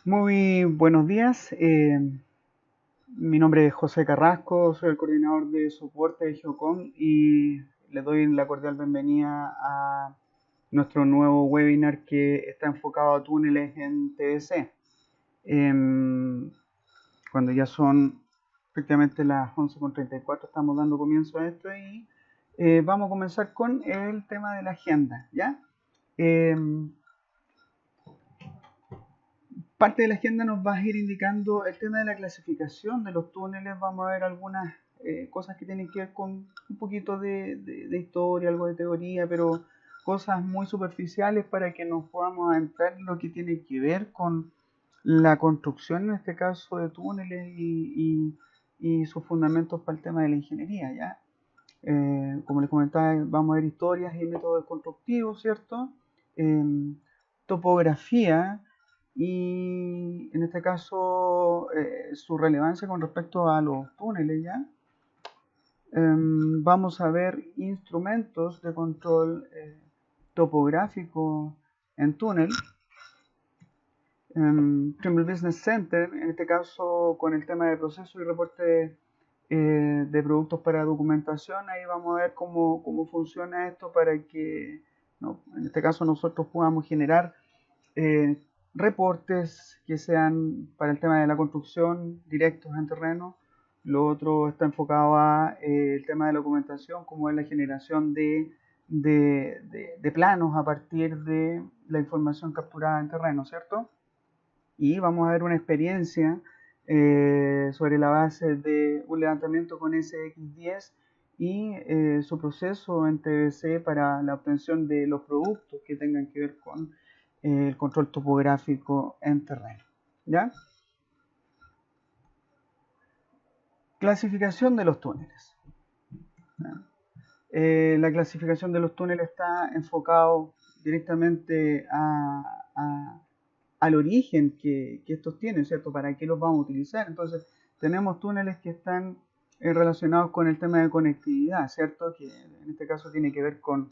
Muy buenos días. Mi nombre es José Carrasco, soy el coordinador de soporte de Geocom y le doy la cordial bienvenida a nuestro nuevo webinar que está enfocado a túneles en TBC. Cuando ya son efectivamente las 11:34 estamos dando comienzo a esto y vamos a comenzar con el tema de la agenda, ¿ya? Em, Parte de la agenda nos va a ir indicando el tema de la clasificación de los túneles. Vamos a ver algunas cosas que tienen que ver con un poquito de historia, algo de teoría, pero cosas muy superficiales para que nos podamos entrar en lo que tiene que ver con la construcción, en este caso, de túneles y sus fundamentos para el tema de la ingeniería, ¿ya? Como les comentaba, vamos a ver historias y métodos constructivos, ¿cierto? Topografía y en este caso su relevancia con respecto a los túneles, ¿ya? Vamos a ver instrumentos de control topográfico en túnel. Trimble Business Center, en este caso con el tema de proceso y reporte de productos para documentación. Ahí vamos a ver cómo funciona esto para que, ¿no?, en este caso nosotros podamos generar eh, reportes que sean para el tema de la construcción directos en terreno. Lo otro está enfocado a el tema de la documentación, como es la generación de planos a partir de la información capturada en terreno, ¿cierto? Y vamos a ver una experiencia sobre la base de un levantamiento con SX10 y su proceso en TBC para la obtención de los productos que tengan que ver con el control topográfico en terreno. ¿Ya? Clasificación de los túneles. La clasificación de los túneles está enfocado directamente al origen que estos tienen, ¿cierto? ¿Para qué los vamos a utilizar? Entonces, tenemos túneles que están relacionados con el tema de conectividad, ¿cierto? Que en este caso tiene que ver con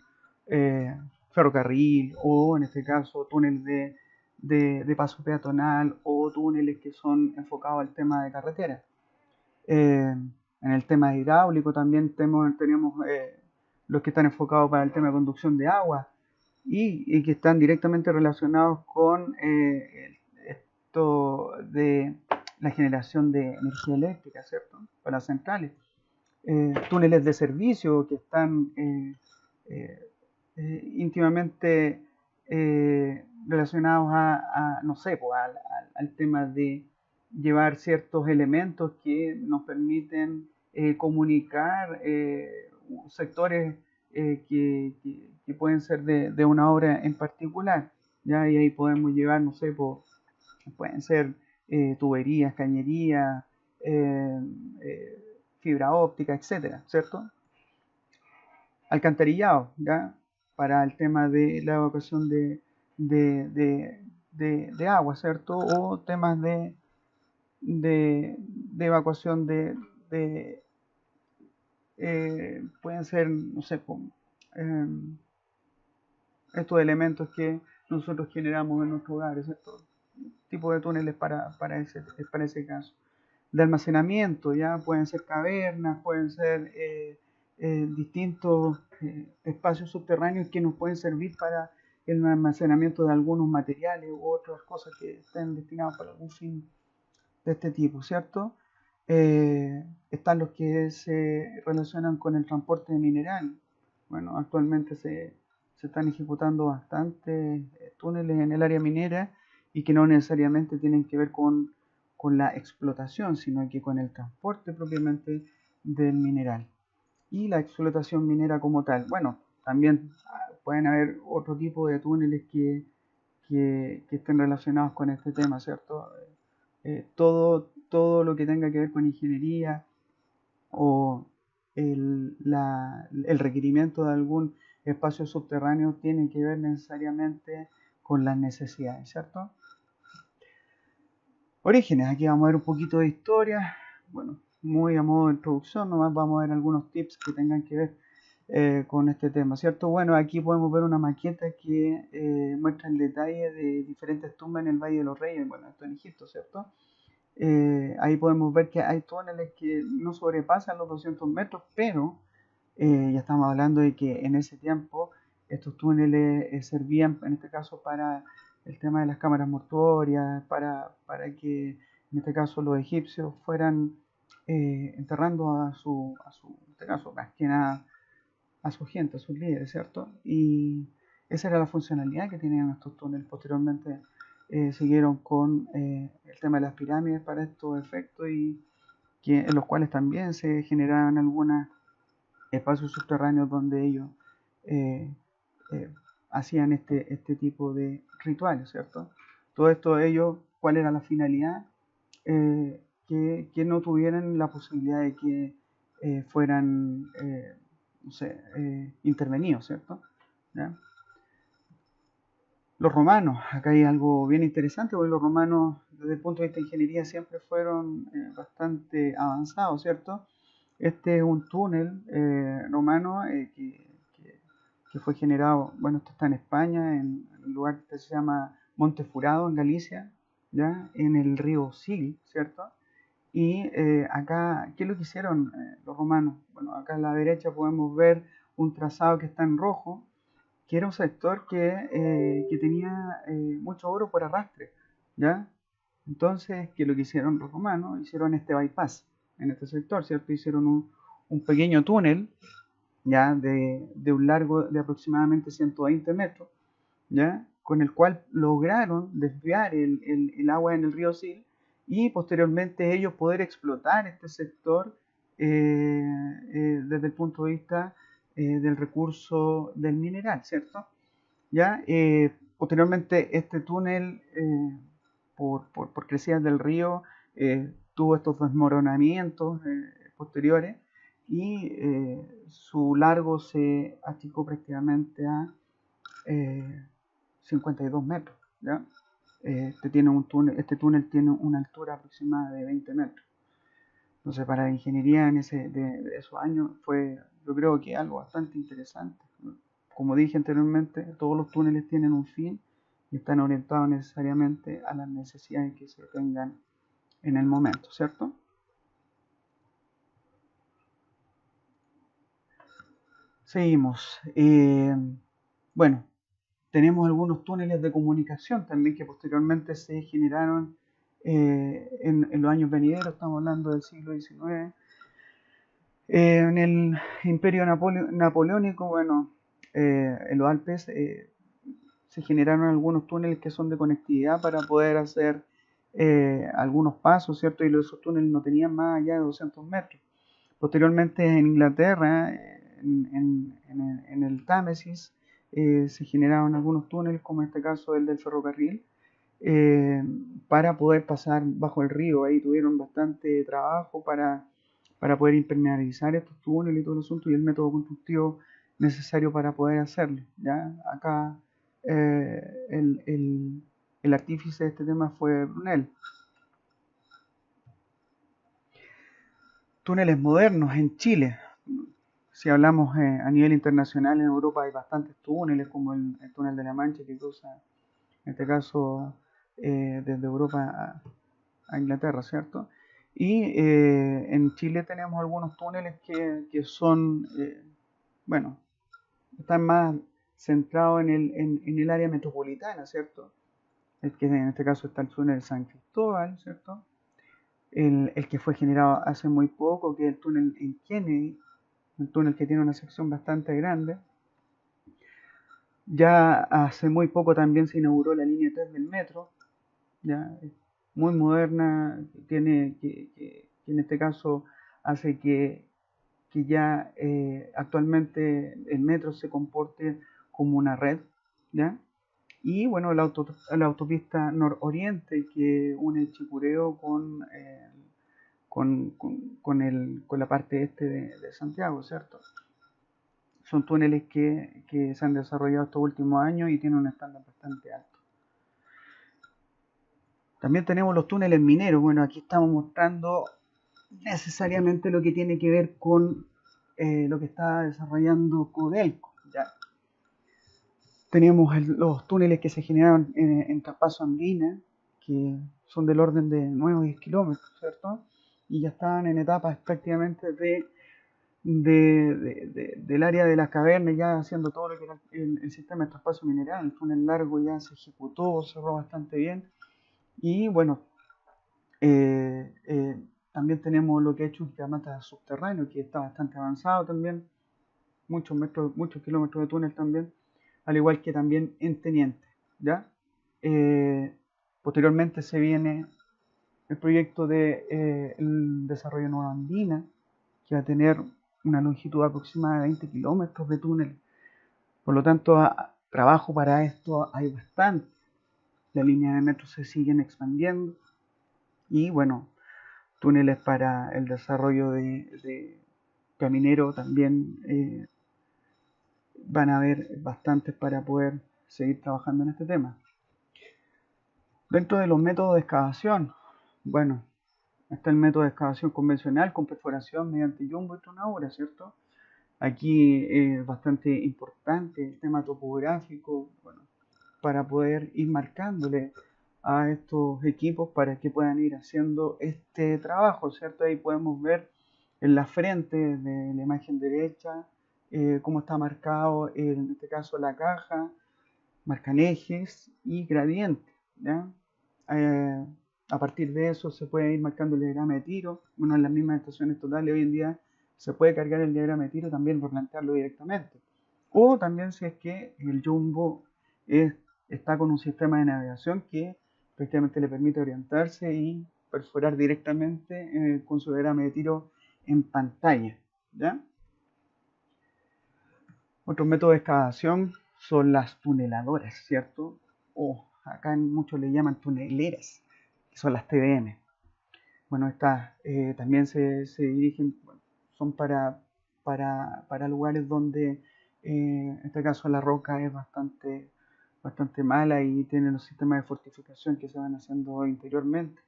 ferrocarril o en este caso túneles de paso peatonal o túneles que son enfocados al tema de carretera. En el tema hidráulico también tenemos los que están enfocados para el tema de conducción de agua y que están directamente relacionados con esto de la generación de energía eléctrica, ¿cierto? Para centrales. Túneles de servicio que están íntimamente relacionados no sé, pues, al tema de llevar ciertos elementos que nos permiten comunicar sectores que pueden ser de una obra en particular, ¿ya? Y ahí podemos llevar, no sé, pues, pueden ser tuberías, cañerías, eh, eh, fibra óptica, etcétera, ¿cierto? Alcantarillado, ¿ya? Para el tema de la evacuación de, de, de agua, ¿cierto? O temas de evacuación de pueden ser, no sé, estos elementos que nosotros generamos en nuestros hogares, ¿cierto? Tipo de túneles para ese caso. De almacenamiento, ya pueden ser cavernas, pueden ser distintos espacios subterráneos que nos pueden servir para el almacenamiento de algunos materiales u otras cosas que estén destinados para algún fin de este tipo, ¿cierto? Están los que se relacionan con el transporte de mineral. Bueno, actualmente se están ejecutando bastantes túneles en el área minera y que no necesariamente tienen que ver con la explotación, sino que con el transporte propiamente del mineral y la explotación minera como tal. Bueno, también pueden haber otro tipo de túneles que estén relacionados con este tema, ¿cierto? Todo lo que tenga que ver con ingeniería o el requerimiento de algún espacio subterráneo tiene que ver necesariamente con las necesidades, ¿cierto? Orígenes, aquí vamos a ver un poquito de historia, bueno, muy a modo de introducción, nomás vamos a ver algunos tips que tengan que ver con este tema, ¿cierto? Bueno, aquí podemos ver una maqueta que muestra el detalle de diferentes tumbas en el Valle de los Reyes, bueno, esto en Egipto, ¿cierto? Ahí podemos ver que hay túneles que no sobrepasan los 200 metros, pero ya estamos hablando de que en ese tiempo estos túneles servían, en este caso, para el tema de las cámaras mortuorias, para que, en este caso, los egipcios fueran enterrando en este caso, más que nada, a su gente, a sus líderes, ¿cierto? Y esa era la funcionalidad que tenían estos túneles. Posteriormente siguieron con el tema de las pirámides para estos efectos y en los cuales también se generaban algunos espacios subterráneos donde ellos eh, eh, hacían este tipo de rituales, ¿cierto? Todo esto ellos, ¿cuál era la finalidad? Que no tuvieran la posibilidad de que fueran, no sé, intervenidos, ¿cierto? ¿Ya? Los romanos, acá hay algo bien interesante, porque los romanos, desde el punto de vista de ingeniería, siempre fueron bastante avanzados, ¿cierto? Este es un túnel romano que fue generado, bueno, esto está en España, en un lugar que se llama Montefurado, en Galicia, ¿ya? En el río Sil, ¿cierto? Y acá, ¿qué es lo que hicieron los romanos? Bueno, acá a la derecha podemos ver un trazado que está en rojo, que era un sector que tenía mucho oro por arrastre, ¿ya? Entonces, ¿qué es lo que hicieron los romanos? Hicieron este bypass en este sector, ¿cierto? Hicieron un pequeño túnel, ¿ya? De un largo de aproximadamente 120 metros, ¿ya? Con el cual lograron desviar el agua en el río Sil y posteriormente ellos poder explotar este sector desde el punto de vista del recurso del mineral, ¿cierto? ¿Ya? Posteriormente este túnel, por crecidas del río, tuvo estos desmoronamientos posteriores y su largo se achicó prácticamente a 52 metros, ¿ya? Este túnel tiene una altura aproximada de 20 metros. Entonces, para la ingeniería de esos años fue, yo creo que algo bastante interesante. Como dije anteriormente, todos los túneles tienen un fin y están orientados necesariamente a las necesidades que se tengan en el momento, ¿cierto? Seguimos. Bueno, tenemos algunos túneles de comunicación también que posteriormente se generaron en los años venideros, estamos hablando del siglo XIX. En el Imperio Napoleónico, bueno, en los Alpes se generaron algunos túneles que son de conectividad para poder hacer algunos pasos, ¿cierto? Y esos túneles no tenían más allá de 200 metros. Posteriormente en Inglaterra, en el Támesis, se generaron algunos túneles, como en este caso el del ferrocarril, eh, para poder pasar bajo el río. Ahí tuvieron bastante trabajo para poder impermeabilizar estos túneles y todo el asunto y el método constructivo necesario para poder hacerlo. ¿Ya? Acá el artífice de este tema fue Brunel. Túneles modernos en Chile. Si hablamos a nivel internacional, en Europa hay bastantes túneles, como el túnel de la Mancha que cruza, en este caso, desde Europa a Inglaterra, ¿cierto? Y en Chile tenemos algunos túneles que son, bueno, están más centrados en el área metropolitana, ¿cierto? El que en este caso está el túnel de San Cristóbal, ¿cierto? El que fue generado hace muy poco, que es el túnel en Kennedy, un túnel que tiene una sección bastante grande. Ya hace muy poco también se inauguró la línea 3 del metro, ya muy moderna, que en este caso hace que ya actualmente el metro se comporte como una red, ¿ya? Y bueno, la autopista nororiente que une Chicureo con la parte este de Santiago, ¿cierto? Son túneles que se han desarrollado estos últimos años y tienen un estándar bastante alto. También tenemos los túneles mineros. Bueno, aquí estamos mostrando necesariamente lo que tiene que ver con lo que está desarrollando Codelco, ¿ya? Tenemos los túneles que se generaron en Traspaso Andina, que son del orden de 9 o 10 kilómetros, ¿cierto? Y ya están en etapas prácticamente del área de las cavernas, ya haciendo todo lo que era el sistema de traspaso mineral. El túnel largo ya se ejecutó, cerró bastante bien. Y bueno, eh, eh, también tenemos lo que ha hecho Chuquicamata subterráneo, que está bastante avanzado también, muchos metros, muchos kilómetros de túnel también, al igual que también en Teniente, ¿ya? Eh, Posteriormente se viene el proyecto de el desarrollo de Nueva Andina, que va a tener una longitud aproximada de 20 kilómetros de túnel. Por lo tanto, trabajo para esto hay bastante. Las líneas de metro se siguen expandiendo y bueno, túneles para el desarrollo de caminero también van a haber bastantes para poder seguir trabajando en este tema. Dentro de los métodos de excavación, bueno, está el método de excavación convencional con perforación mediante jumbo y tronadura, ¿cierto? Aquí es bastante importante el tema topográfico, bueno, para poder ir marcándole a estos equipos para que puedan ir haciendo este trabajo, ¿cierto? Ahí podemos ver en la frente de la imagen derecha cómo está marcado, en este caso la caja, marcan ejes y gradiente, ¿ya? Eh, a partir de eso se puede ir marcando el diagrama de tiro. Bueno, en las mismas estaciones totales hoy en día se puede cargar el diagrama de tiro, también replantearlo directamente. O también si es que el jumbo está con un sistema de navegación que prácticamente le permite orientarse y perforar directamente con su diagrama de tiro en pantalla, ¿ya? Otro método de excavación son las tuneladoras, ¿cierto? O acá muchos le llaman tuneleras, que son las TBM. Bueno, estas también se dirigen, bueno, son para lugares donde en este caso la roca es bastante mala y tienen los sistemas de fortificación que se van haciendo interiormente,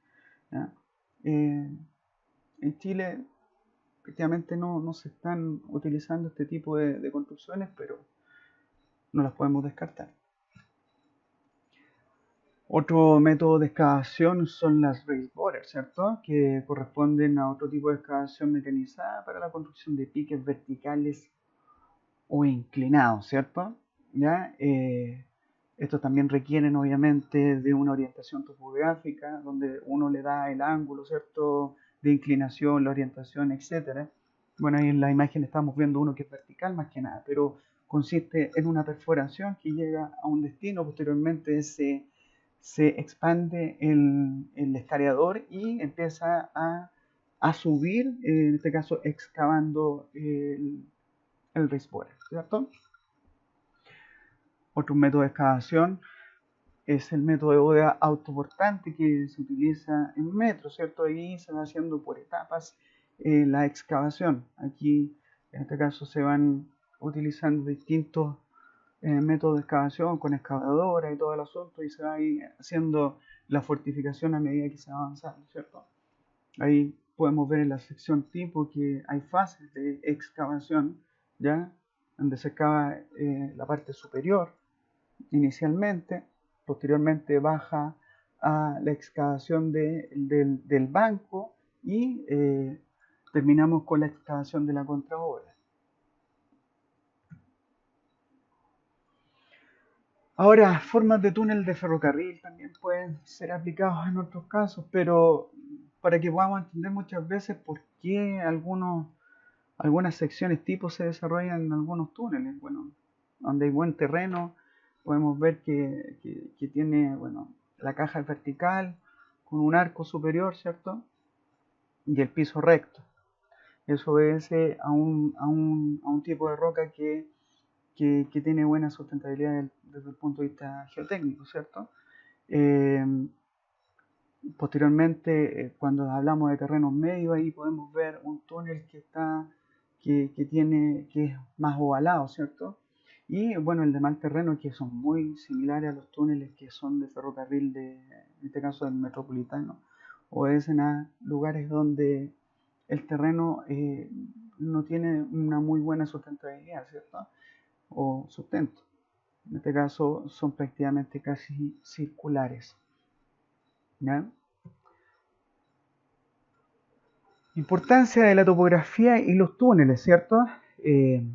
¿ya? Eh, en Chile efectivamente no se están utilizando este tipo de construcciones, pero no las podemos descartar. Otro método de excavación son las raise borers, ¿cierto? Que corresponden a otro tipo de excavación mecanizada para la construcción de piques verticales o inclinados, ¿cierto? ¿Ya? Estos también requieren obviamente de una orientación topográfica, donde uno le da el ángulo, ¿cierto? De inclinación, la orientación, etcétera. Bueno, ahí en la imagen estamos viendo uno que es vertical más que nada, pero consiste en una perforación que llega a un destino, posteriormente se expande el escariador y empieza a subir, en este caso excavando el raise borer, ¿cierto? Otro método de excavación es el método de bóveda autoportante que se utiliza en metro, ¿cierto? Ahí se va haciendo por etapas la excavación. Aquí, en este caso, se van utilizando distintos métodos de excavación con excavadora y todo el asunto y se va ahí haciendo la fortificación a medida que se va avanzando, ¿cierto? Ahí podemos ver en la sección tipo que hay fases de excavación, ¿ya? Donde se excava la parte superior inicialmente, posteriormente baja a la excavación del banco y terminamos con la excavación de la contrabóveda. Ahora, formas de túnel de ferrocarril también pueden ser aplicados en otros casos, pero para que podamos entender muchas veces por qué algunas secciones tipo se desarrollan en algunos túneles. Bueno, donde hay buen terreno, podemos ver que tiene, bueno, la caja es vertical, con un arco superior, ¿cierto? Y el piso recto. Eso obedece a un tipo de roca que tiene buena sustentabilidad desde el punto de vista geotécnico, ¿cierto? Eh, Posteriormente, cuando hablamos de terrenos medios, ahí podemos ver un túnel que es más ovalado, ¿cierto? Y bueno, el de mal terreno, que son muy similares a los túneles que son de ferrocarril, en este caso del metropolitano, obedecen a lugares donde el terreno no tiene una muy buena sustentabilidad, ¿cierto? O sustento. En este caso son prácticamente casi circulares, ¿ya? Importancia de la topografía y los túneles, ¿cierto? Eh,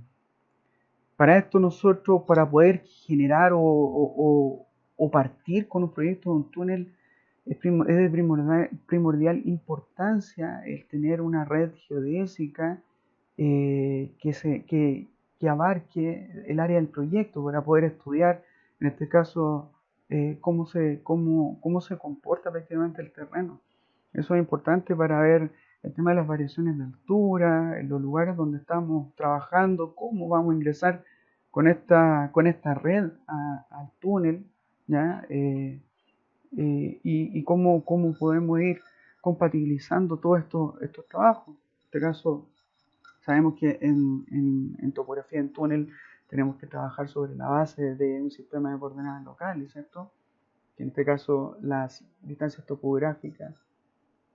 para esto nosotros, para poder generar o partir con un proyecto de un túnel, es de primordial importancia el tener una red geodésica que abarque el área del proyecto para poder estudiar, en este caso, cómo se comporta prácticamente el terreno. Eso es importante para ver el tema de las variaciones de altura, en los lugares donde estamos trabajando, cómo vamos a ingresar con esta red al túnel, ¿ya? Y cómo podemos ir compatibilizando todos estos trabajos. En este caso, sabemos que en topografía en túnel tenemos que trabajar sobre la base de un sistema de coordenadas locales, ¿cierto? Que en este caso las distancias topográficas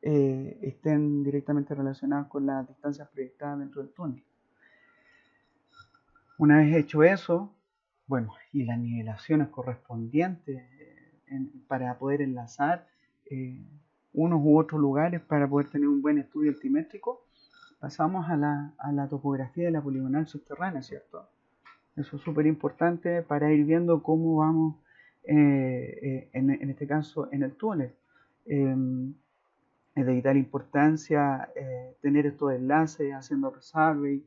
estén directamente relacionadas con las distancias proyectadas dentro del túnel. Una vez hecho eso, bueno, y las nivelaciones correspondientes para poder enlazar eh, unos u otros lugares para poder tener un buen estudio altimétrico, pasamos a la topografía de la poligonal subterránea, ¿cierto? Eso es súper importante para ir viendo cómo vamos, en este caso, en el túnel. Eh, es de vital importancia tener estos enlaces haciendo resurvey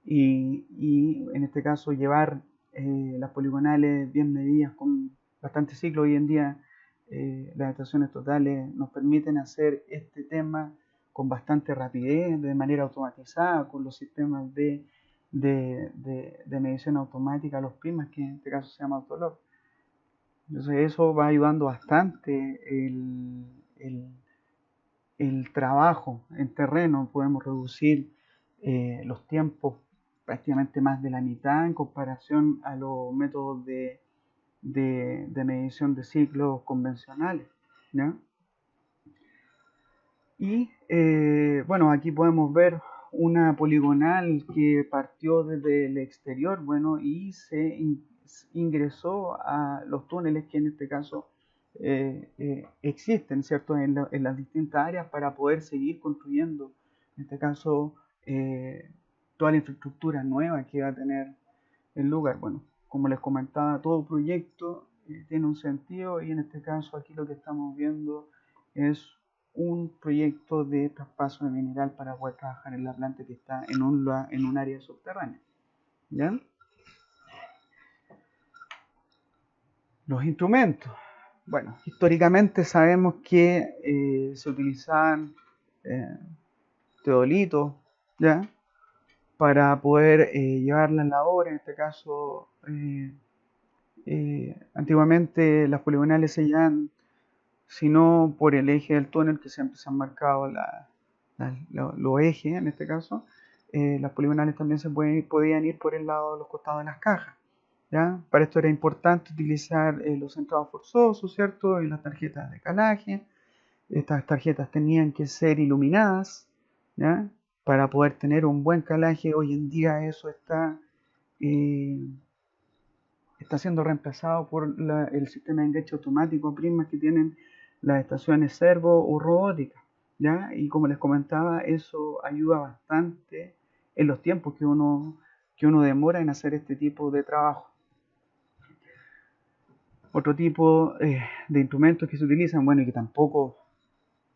y en este caso llevar las poligonales bien medidas con bastante ciclo. Hoy en día las estaciones totales nos permiten hacer este tema con bastante rapidez, de manera automatizada, con los sistemas de medición automática, los primas, que en este caso se llama Autolog. Entonces eso va ayudando bastante el trabajo en terreno, podemos reducir los tiempos prácticamente más de la mitad en comparación a los métodos de medición de ciclos convencionales, ¿ya? Y bueno, aquí podemos ver una poligonal que partió desde el exterior, bueno, y ingresó a los túneles que en este caso existen, ¿cierto? En las distintas áreas para poder seguir construyendo, en este caso, toda la infraestructura nueva que va a tener el lugar. Bueno, como les comentaba, todo proyecto tiene un sentido y en este caso aquí lo que estamos viendo es un proyecto de traspaso de mineral para poder trabajar en la planta que está en un área subterránea. ¿Ya? Los instrumentos. Bueno, históricamente sabemos que se utilizaban eh, teodolitos, ¿ya? Para poder llevar las labores, en este caso, antiguamente las poligonales se llevan, sino por el eje del túnel que siempre se han marcado los ejes, en este caso, las poligonales también podían ir por el lado de los costados de las cajas. ¿Ya? Para esto era importante utilizar los centrados forzosos, ¿cierto? Y las tarjetas de calaje. Estas tarjetas tenían que ser iluminadas, ¿ya? Para poder tener un buen calaje. Hoy en día eso eh, está siendo reemplazado por el sistema de enganche automático primas que tienen las estaciones servo o robóticas, ¿ya? Y como les comentaba, eso ayuda bastante en los tiempos que uno demora en hacer este tipo de trabajo. Otro tipo de instrumentos que se utilizan, bueno, y que tampoco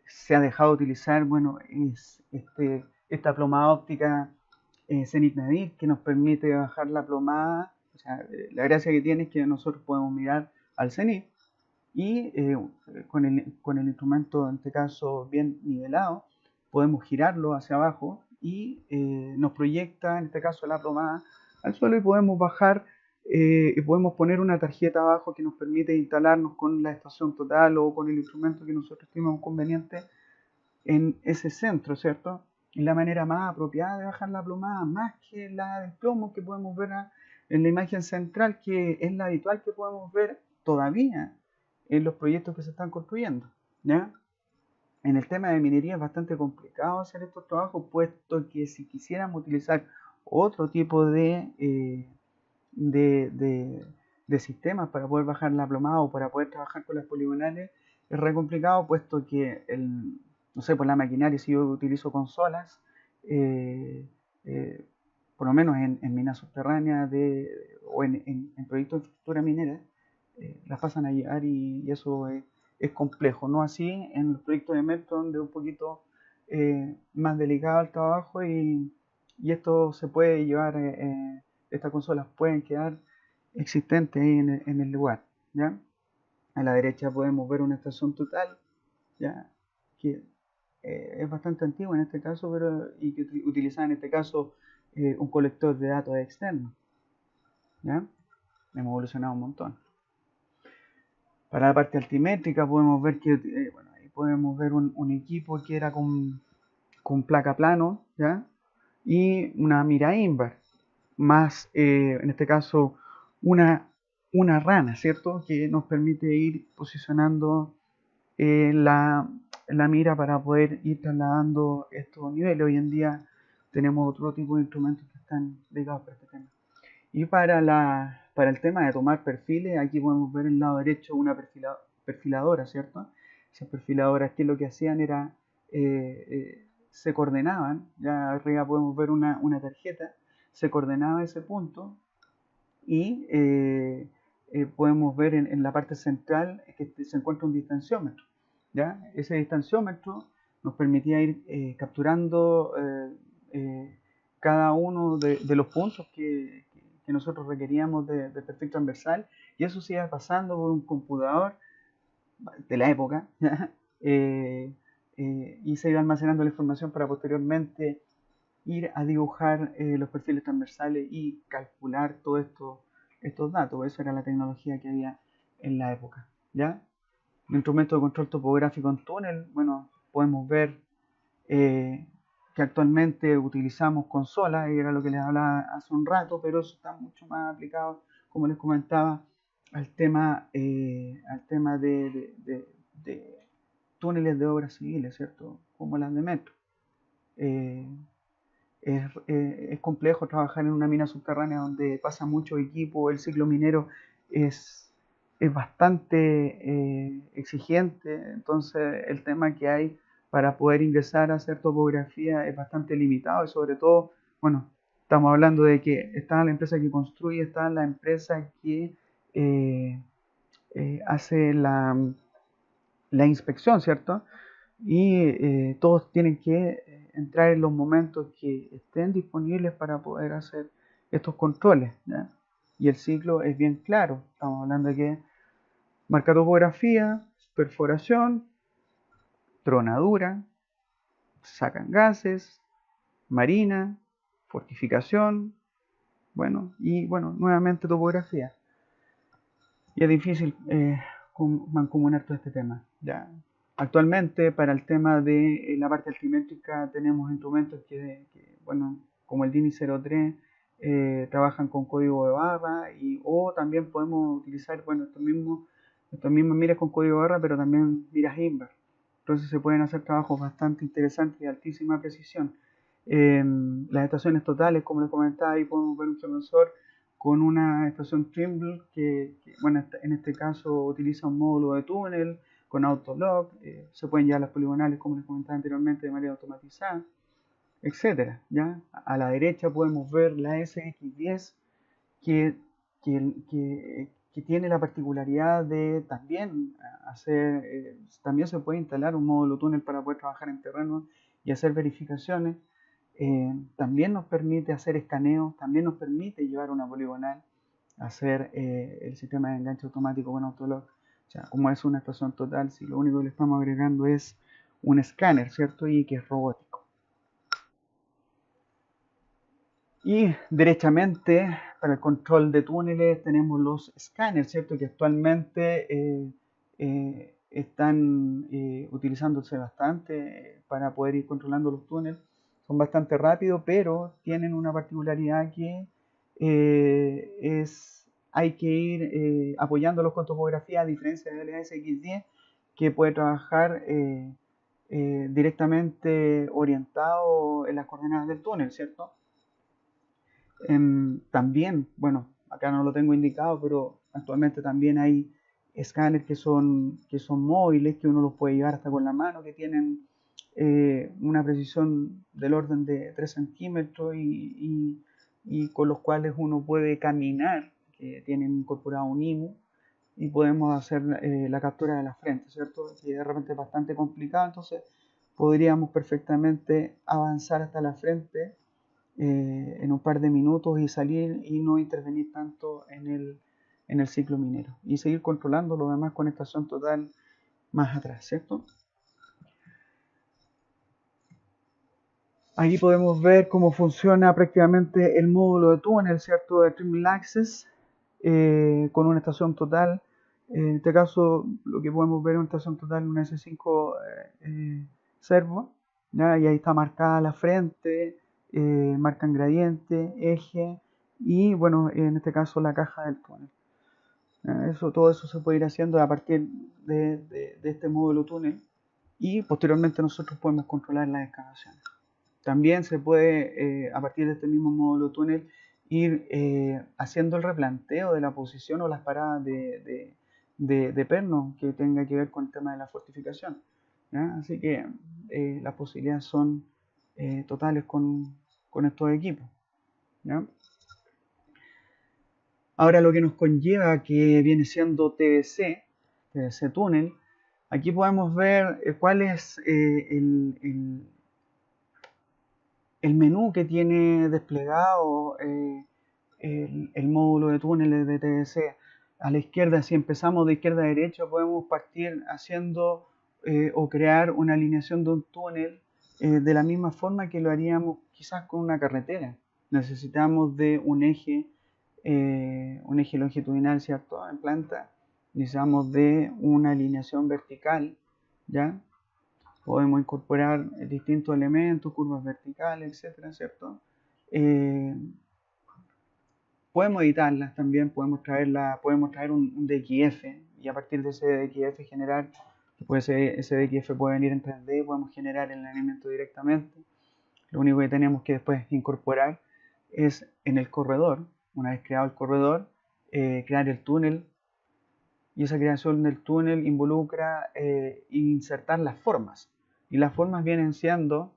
se ha dejado de utilizar, bueno, es esta plomada óptica Zenith Nadir que nos permite bajar la plomada. O sea, la gracia que tiene es que nosotros podemos mirar al cenit y con el instrumento, en este caso bien nivelado, podemos girarlo hacia abajo y nos proyecta, en este caso la plomada, al suelo y podemos bajar y podemos poner una tarjeta abajo que nos permite instalarnos con la estación total o con el instrumento que nosotros estimamos conveniente en ese centro, ¿cierto? Es la manera más apropiada de bajar la plomada, más que la del plomo que podemos ver en la imagen central, que es la habitual que podemos ver todavía en los proyectos que se están construyendo, ¿ya? En el tema de minería es bastante complicado hacer estos trabajos, puesto que si quisiéramos utilizar otro tipo de, de- de sistemas para poder bajar la plomada o para poder trabajar con las poligonales, es re complicado, puesto que no sé, por la maquinaria, si yo utilizo consolas, eh, eh, por lo menos en minas subterráneas o en proyectos de infraestructura minera, las pasan a llevar y eso es complejo, no así en los proyectos de Merton, donde es un poquito más delicado el trabajo y esto se puede llevar, estas consolas pueden quedar existentes ahí en el lugar, ¿ya? A la derecha podemos ver una estación total, ¿ya? Que es bastante antigua en este caso, pero y que utiliza en este caso un colector de datos externo, ¿ya? Hemos evolucionado un montón. Para la parte altimétrica podemos ver que, bueno, ahí podemos ver un equipo que era con placa plano, ¿ya? Y una mira INVAR, más en este caso una, una rana, ¿cierto? Que nos permite ir posicionando la mira para poder ir trasladando estos niveles. Hoy en día tenemos otro tipo de instrumentos que están dedicados para este tema. Y para el tema de tomar perfiles, aquí podemos ver en el lado derecho una perfiladora, ¿cierto? Esas perfiladoras que lo que hacían era, se coordenaban, ya arriba podemos ver una tarjeta, se coordenaba ese punto y podemos ver en la parte central que se encuentra un distanciómetro, ¿ya? Ese distanciómetro nos permitía ir capturando cada uno de los puntos que nosotros requeríamos de perfil transversal y eso se iba pasando por un computador de la época, ¿ya? Y se iba almacenando la información para posteriormente ir a dibujar los perfiles transversales y calcular todos estos datos. Eso era la tecnología que había en la época, ¿ya? Un instrumento de control topográfico en túnel, bueno, podemos ver eh, que actualmente utilizamos consolas, y era lo que les hablaba hace un rato, pero eso está mucho más aplicado, como les comentaba, al tema de túneles de obras civiles, ¿cierto? Como las de metro. Eh, es complejo trabajar en una mina subterránea donde pasa mucho equipo, el ciclo minero es, es bastante exigente, entonces el tema que hay para poder ingresar a hacer topografía es bastante limitado y sobre todo, bueno, estamos hablando de que está la empresa que construye, está la empresa que eh, hace la inspección, ¿cierto? Y todos tienen que entrar en los momentos que estén disponibles para poder hacer estos controles, ¿ya? Y el ciclo es bien claro. Estamos hablando de que marca topografía, perforación, tronadura, sacan gases, marina, fortificación, bueno, y bueno, nuevamente topografía. Y es difícil mancomunar todo este tema, ¿ya? Actualmente, para el tema de la parte altimétrica, tenemos instrumentos bueno, como el DINI 03, trabajan con código de barra o también podemos utilizar, bueno, estos mismos miras con código de barra, pero también miras INVAR. Entonces se pueden hacer trabajos bastante interesantes y de altísima precisión. Las estaciones totales, como les comentaba, ahí podemos ver un sensor con una estación Trimble bueno, en este caso utiliza un módulo de túnel con autolog, se pueden llevar las poligonales como les comentaba anteriormente de manera automatizada, etcétera, ¿ya? A la derecha podemos ver la SX10 que, que tiene la particularidad de también también se puede instalar un módulo túnel para poder trabajar en terreno y hacer verificaciones. También nos permite hacer escaneos, también nos permite llevar una poligonal, hacer el sistema de enganche automático con Autolog. O sea, como es una estación total, si lo único que le estamos agregando es un escáner, ¿cierto? Y que es robótico. Y derechamente, para el control de túneles, tenemos los escáneres, ¿cierto? Que actualmente están utilizándose bastante para poder ir controlando los túneles. Son bastante rápidos, pero tienen una particularidad que hay que ir apoyándolos con topografía, a diferencia del SX10, que puede trabajar directamente orientado en las coordenadas del túnel, ¿cierto? También, bueno, acá no lo tengo indicado, pero actualmente también hay escáneres que son móviles, que uno los puede llevar hasta con la mano, que tienen una precisión del orden de 3 centímetros y con los cuales uno puede caminar, que tienen incorporado un IMU, y podemos hacer la captura de la frente, ¿cierto? Que de repente es bastante complicado, entonces podríamos perfectamente avanzar hasta la frente en un par de minutos y salir y no intervenir tanto en el ciclo minero y seguir controlando lo demás con estación total más atrás, ¿cierto? Aquí podemos ver cómo funciona prácticamente el módulo de túnel, ¿cierto? De Terminal Access con una estación total. En este caso, lo que podemos ver es una estación total, una S5 Servo, ¿ya? Y ahí está marcada la frente, marcan gradiente, eje y, bueno, en este caso la caja del túnel. Todo eso se puede ir haciendo a partir de este módulo túnel y posteriormente nosotros podemos controlar las excavaciones. También se puede, a partir de este mismo módulo túnel, ir haciendo el replanteo de la posición o las paradas de perno que tenga que ver con el tema de la fortificación, ¿ya? Así que las posibilidades son totales con estos equipos, ¿ya? Ahora lo que nos conlleva, que viene siendo TBC túnel, aquí podemos ver cuál es el menú que tiene desplegado el módulo de túneles de TBC. A la izquierda, si empezamos de izquierda a derecha, podemos partir haciendo o crear una alineación de un túnel de la misma forma que lo haríamos quizás con una carretera. Necesitamos de un eje longitudinal, ¿cierto? En planta. Necesitamos de una alineación vertical, ¿ya? Podemos incorporar distintos elementos, curvas verticales, etcétera, ¿cierto? Eh, Podemos editarlas también, podemos traer un DXF y a partir de ese DXF generar, ese DXF puede venir en 3D, podemos generar el elemento directamente. Lo único que tenemos que después incorporar es en el corredor, una vez creado el corredor, crear el túnel, y esa creación del túnel involucra insertar las formas. Y las formas vienen siendo,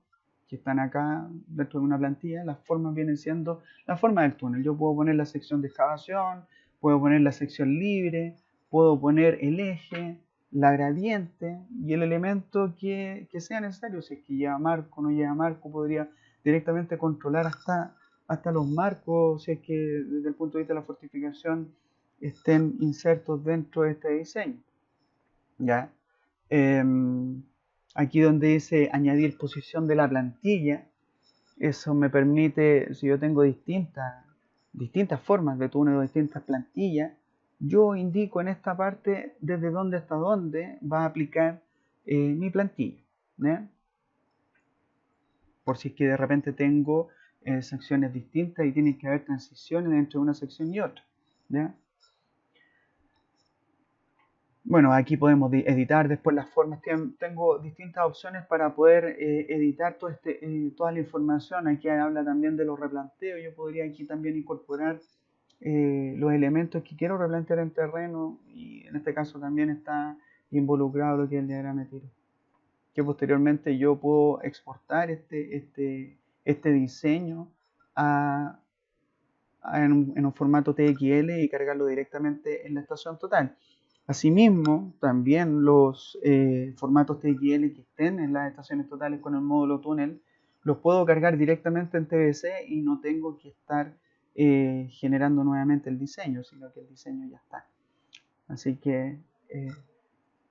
que están acá dentro de una plantilla, las formas vienen siendo la forma del túnel. Yo puedo poner la sección de excavación, puedo poner la sección libre, puedo poner el eje, la gradiente y el elemento que sea necesario. Si es que lleva marco o no lleva marco, podría directamente controlar hasta los marcos, si es que desde el punto de vista de la fortificación estén insertos dentro de este diseño. ¿Ya? Aquí donde dice añadir posición de la plantilla, eso me permite, si yo tengo distintas formas de túnel o distintas plantillas, yo indico en esta parte desde dónde hasta dónde va a aplicar mi plantilla, ¿ya? Por si es que de repente tengo secciones distintas y tiene que haber transiciones entre una sección y otra, ¿ya? Bueno, aquí podemos editar después las formas. Tengo distintas opciones para poder editar toda la información. Aquí habla también de los replanteos. Yo podría aquí también incorporar los elementos que quiero replantear en terreno y en este caso también está involucrado lo que es el diagrama de tiro. Que posteriormente yo puedo exportar este diseño en un formato TXL y cargarlo directamente en la estación total. Asimismo, también los formatos TXL que estén en las estaciones totales con el módulo túnel, los puedo cargar directamente en TBC y no tengo que estar generando nuevamente el diseño, sino que el diseño ya está. Así que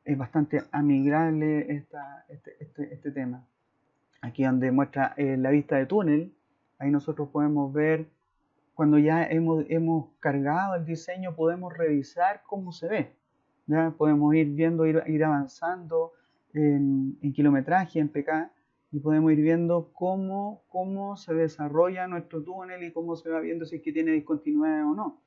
es bastante amigable este tema. Aquí donde muestra la vista de túnel, ahí nosotros podemos ver, cuando ya hemos cargado el diseño, podemos revisar cómo se ve. ¿Ya? Podemos ir viendo, ir avanzando en kilometraje, en PK, y podemos ir viendo cómo se desarrolla nuestro túnel y cómo se va viendo si es que tiene discontinuidad o no.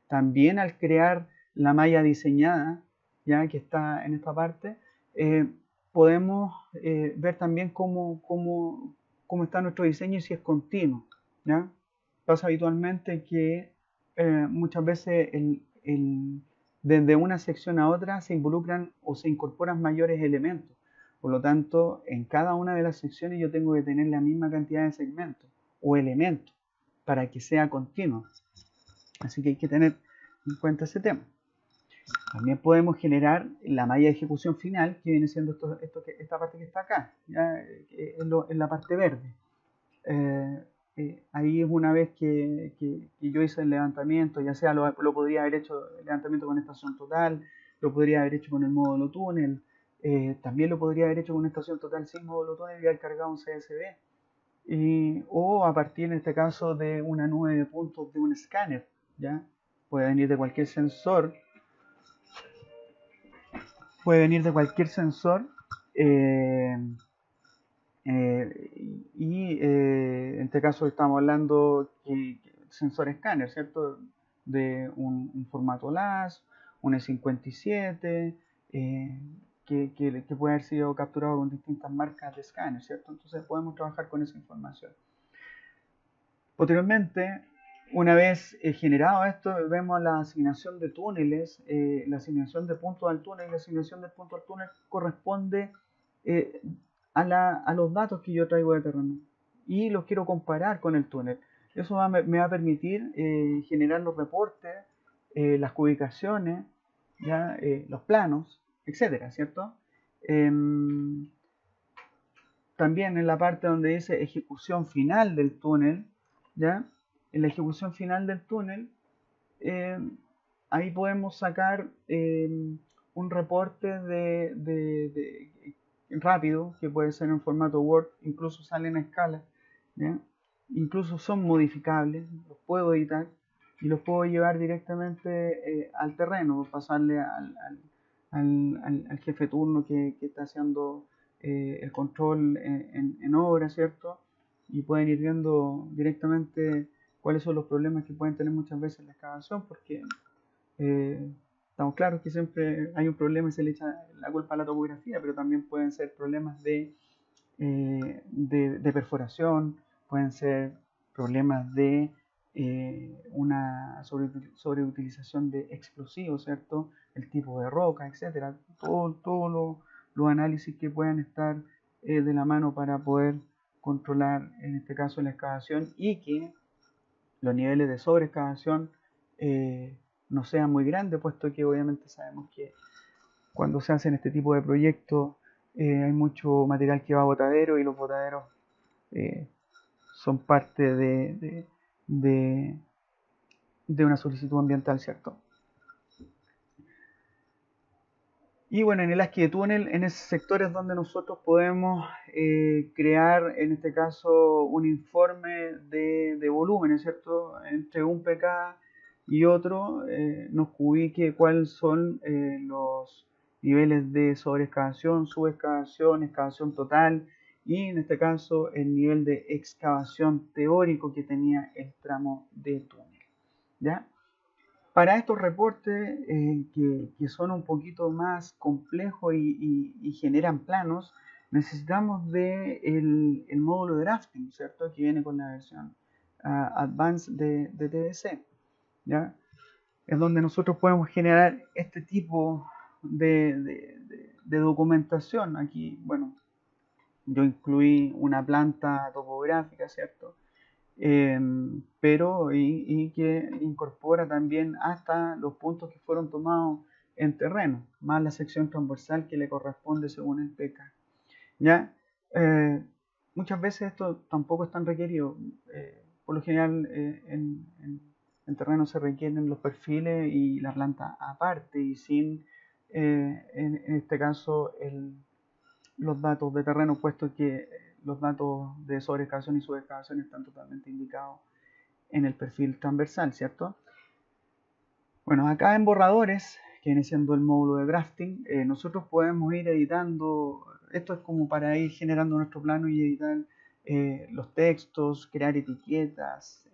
También al crear la malla diseñada, ya que está en esta parte, podemos ver también cómo está nuestro diseño y si es continuo, ¿ya? Pasa habitualmente que muchas veces desde una sección a otra se involucran o se incorporan mayores elementos. Por lo tanto, en cada una de las secciones yo tengo que tener la misma cantidad de segmentos o elementos para que sea continuo. Así que hay que tener en cuenta ese tema. También podemos generar la malla de ejecución final, que viene siendo esta parte que está acá, ¿ya? En la parte verde. Ahí es una vez que yo hice el levantamiento, ya sea lo podría haber hecho el levantamiento con estación total, lo podría haber hecho con el módulo túnel, también lo podría haber hecho con una estación total sin módulo túnel y haber cargado un CSV. O a partir, en este caso, de una nube de puntos de un escáner, ¿ya? Puede venir de cualquier sensor, eh, en este caso estamos hablando que sensor escáner, ¿cierto? De un formato LAS, un E57, que puede haber sido capturado con distintas marcas de escáner, ¿cierto? Entonces podemos trabajar con esa información. Posteriormente, una vez generado esto, vemos la asignación de túneles, la asignación de puntos al túnel. La asignación de puntos al túnel corresponde eh, a los datos que yo traigo de terreno y los quiero comparar con el túnel. Eso me va a permitir generar los reportes, las ubicaciones, ¿ya? Los planos, etcétera, ¿cierto? También en la parte donde dice ejecución final del túnel, ¿ya? En la ejecución final del túnel, eh, ahí podemos sacar un reporte rápido, que puede ser en formato Word, incluso salen a escala, ¿ya? Incluso son modificables, los puedo editar y los puedo llevar directamente al terreno, pasarle al jefe turno que está haciendo el control en obra, ¿cierto? Y pueden ir viendo directamente cuáles son los problemas que pueden tener muchas veces la excavación, porque estamos claros que siempre hay un problema y se le echa la culpa a la topografía, pero también pueden ser problemas de perforación, pueden ser problemas de una sobreutilización de explosivos, ¿cierto? El tipo de roca, etcétera. Todos los análisis que puedan estar de la mano para poder controlar, en este caso, la excavación y que los niveles de sobreexcavación no sean muy grandes, puesto que obviamente sabemos que cuando se hacen este tipo de proyectos hay mucho material que va a botadero y los botaderos eh, son parte de, de una solicitud ambiental, ¿cierto? Y bueno, en el ASCII de túnel, en esos sectores donde nosotros podemos crear, en este caso, un informe de volúmenes, ¿cierto? Entre un pk y otro, nos ubique cuáles son los niveles de sobreexcavación, subexcavación, excavación total y, en este caso, el nivel de excavación teórico que tenía el tramo de túnel, ¿ya? Para estos reportes que son un poquito más complejos y generan planos, necesitamos de el módulo de drafting, ¿cierto? Que viene con la versión Advanced de TDC, ¿ya? Es donde nosotros podemos generar este tipo de documentación. Aquí, bueno, yo incluí una planta topográfica, ¿cierto? Pero y que incorpora también hasta los puntos que fueron tomados en terreno, más la sección transversal que le corresponde según el PK. ¿Ya? Eh, Muchas veces esto tampoco es tan requerido. Por lo general en terreno se requieren los perfiles y la planta aparte y sin, en este caso, los datos de terreno, puesto que los datos de sobreexcavación y subexcavación están totalmente indicados en el perfil transversal, ¿cierto? Bueno, acá en borradores, que viene siendo el módulo de drafting, nosotros podemos ir editando, esto es como para ir generando nuestro plano y editar los textos, crear etiquetas,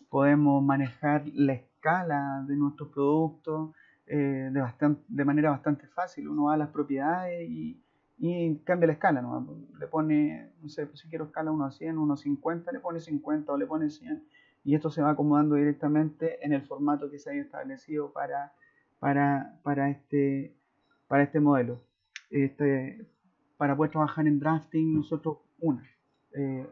podemos manejar la escala de nuestros productos de manera bastante fácil. Uno va a las propiedades y cambia la escala, ¿no? Le pone, no sé, si quiero escala 1 a 100, 1 a 50, le pone 50 o le pone 100 y esto se va acomodando directamente en el formato que se haya establecido para, para, este, para este modelo. Para poder trabajar en drafting, nosotros,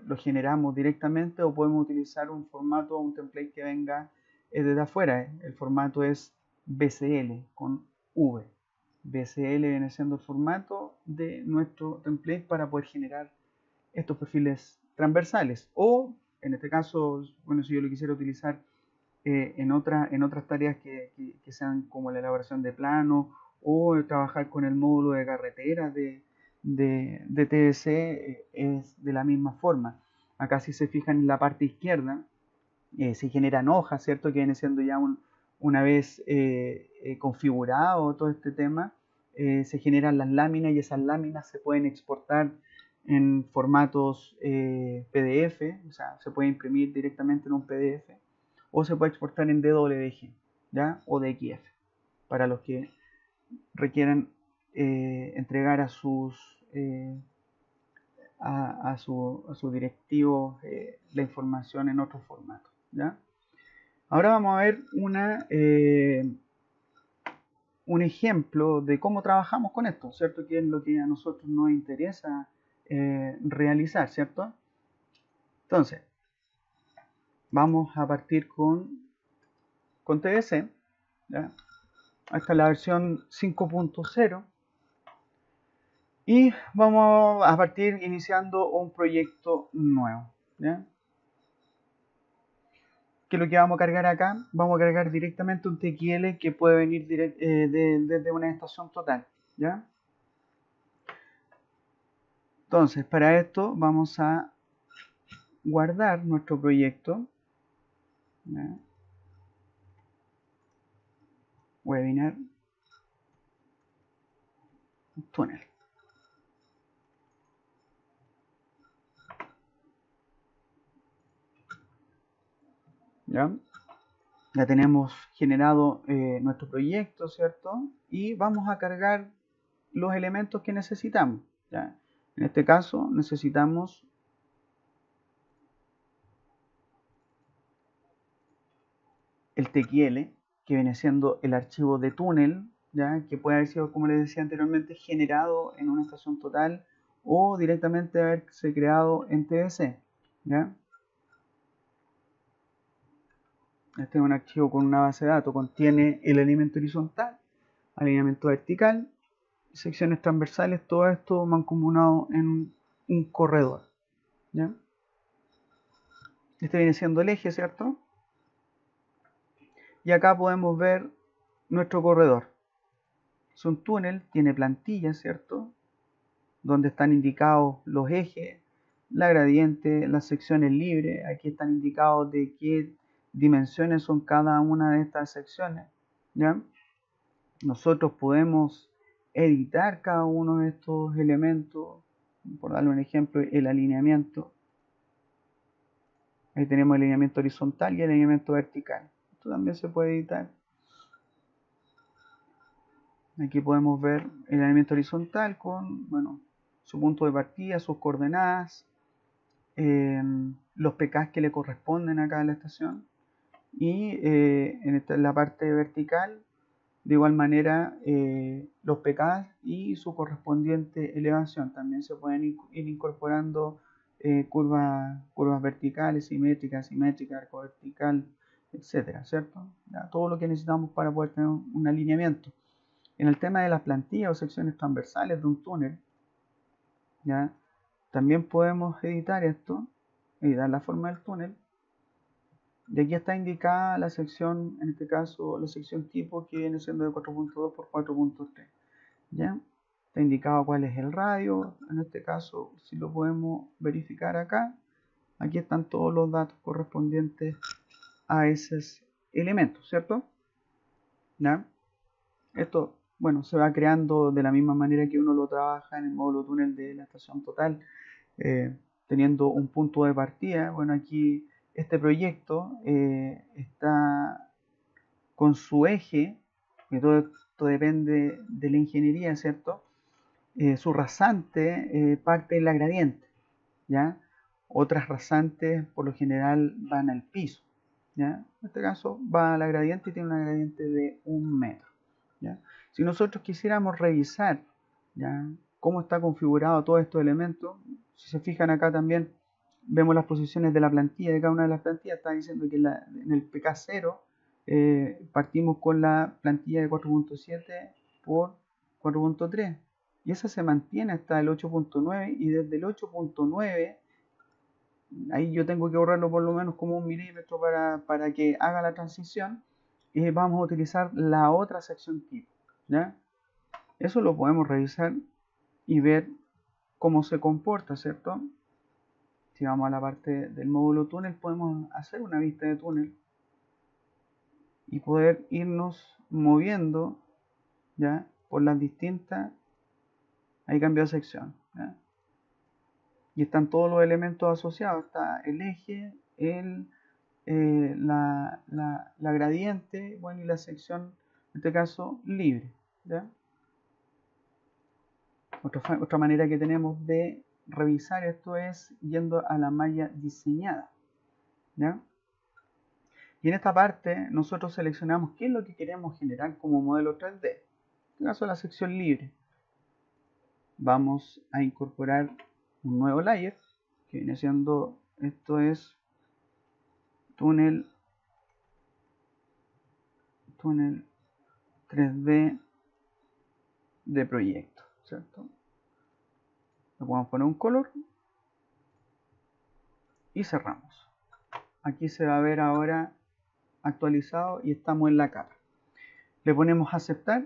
lo generamos directamente o podemos utilizar un formato o un template que venga desde afuera. El formato es BCL con V. BCL viene siendo el formato de nuestro template para poder generar estos perfiles transversales. O, en este caso, bueno, si yo lo quisiera utilizar en otras tareas que sean como la elaboración de plano o trabajar con el módulo de carreteras de TBC, es de la misma forma. Acá si se fijan en la parte izquierda, se generan hojas, ¿cierto? Que viene siendo ya una vez configurado todo este tema, se generan las láminas y esas láminas se pueden exportar en formatos PDF, o sea, se puede imprimir directamente en un PDF o se puede exportar en DWG, ¿ya? O DXF, para los que requieran entregar a su directivo la información en otro formato, ¿ya? Ahora vamos a ver un ejemplo de cómo trabajamos con esto, ¿cierto? Que es lo que a nosotros nos interesa realizar, ¿cierto? Entonces, vamos a partir con TBC, ¿ya? Esta es la versión 5.0 y vamos a partir iniciando un proyecto nuevo, ¿ya? Que lo que vamos a cargar acá, vamos a cargar directamente un TXL que puede venir desde una estación total, ¿ya? Entonces, para esto vamos a guardar nuestro proyecto, ¿ya? Webinar túnel, ¿ya? Ya tenemos generado nuestro proyecto, ¿cierto? Y vamos a cargar los elementos que necesitamos, ¿ya? En este caso necesitamos el TXL, que viene siendo el archivo de túnel, ¿ya? Que puede haber sido, como les decía anteriormente, generado en una estación total o directamente haberse creado en TBC, ¿ya? Este es un archivo con una base de datos, contiene el elemento horizontal, alineamiento vertical, secciones transversales, todo esto mancomunado en un corredor, ¿ya? Este viene siendo el eje, ¿cierto? Y acá podemos ver nuestro corredor. Es un túnel, tiene plantillas, ¿cierto? Donde están indicados los ejes, la gradiente, las secciones libres. Aquí están indicados de qué dimensiones son cada una de estas secciones, ¿ya? Nosotros podemos editar cada uno de estos elementos, por darle un ejemplo, el alineamiento. Ahí tenemos el alineamiento horizontal y el alineamiento vertical. Esto también se puede editar. Aquí podemos ver el alineamiento horizontal con, bueno, su punto de partida, sus coordenadas, los pKs que le corresponden a cada estación. Y en la parte vertical, de igual manera, los pKs y su correspondiente elevación. También se pueden ir incorporando curvas verticales, simétricas, arco vertical, etcétera, ¿cierto? Ya, todo lo que necesitamos para poder tener un alineamiento. En el tema de las plantillas o secciones transversales de un túnel, ¿ya? También podemos editar esto, editar la forma del túnel. Y aquí está indicada la sección, en este caso la sección tipo, que viene siendo de 4.2 por 4.3, ¿ya? Está indicado cuál es el radio, en este caso si lo podemos verificar acá, aquí están todos los datos correspondientes a esos elementos, ¿cierto? ¿Ya? Esto, bueno, se va creando de la misma manera que uno lo trabaja en el módulo túnel de la estación total, teniendo un punto de partida. Bueno, aquí este proyecto está con su eje, que todo esto depende de la ingeniería, ¿cierto? su rasante parte en la gradiente, ¿ya? Otras rasantes por lo general van al piso, ¿ya? En este caso va a la gradiente y tiene una gradiente de 1 metro, ¿ya? Si nosotros quisiéramos revisar, ¿ya?, cómo está configurado todos estos elementos, si se fijan acá también vemos las posiciones de la plantilla, de cada una de las plantillas. Está diciendo que en el PK0 partimos con la plantilla de 4.7 por 4.3 y esa se mantiene hasta el 8.9, y desde el 8.9 ahí yo tengo que ahorrarlo por lo menos como 1 milímetro para que haga la transición, y vamos a utilizar la otra sección tipo, ¿ya? Eso lo podemos revisar y ver cómo se comporta, ¿cierto? Si vamos a la parte del módulo túnel, podemos hacer una vista de túnel y poder irnos moviendo, ¿ya?, por las distintas. Ahí cambió de sección, ¿ya? Y están todos los elementos asociados. Está el eje, la gradiente, bueno, y la sección, en este caso, libre, ¿ya? Otra manera que tenemos de revisar esto es yendo a la malla diseñada, ¿ya? Y en esta parte nosotros seleccionamos qué es lo que queremos generar como modelo 3D. En este caso, la sección libre. Vamos a incorporar un nuevo layer que viene siendo, esto es túnel 3D de proyecto, ¿cierto? Le podemos poner un color y cerramos. Aquí se va a ver ahora actualizado y estamos en la capa. Le ponemos aceptar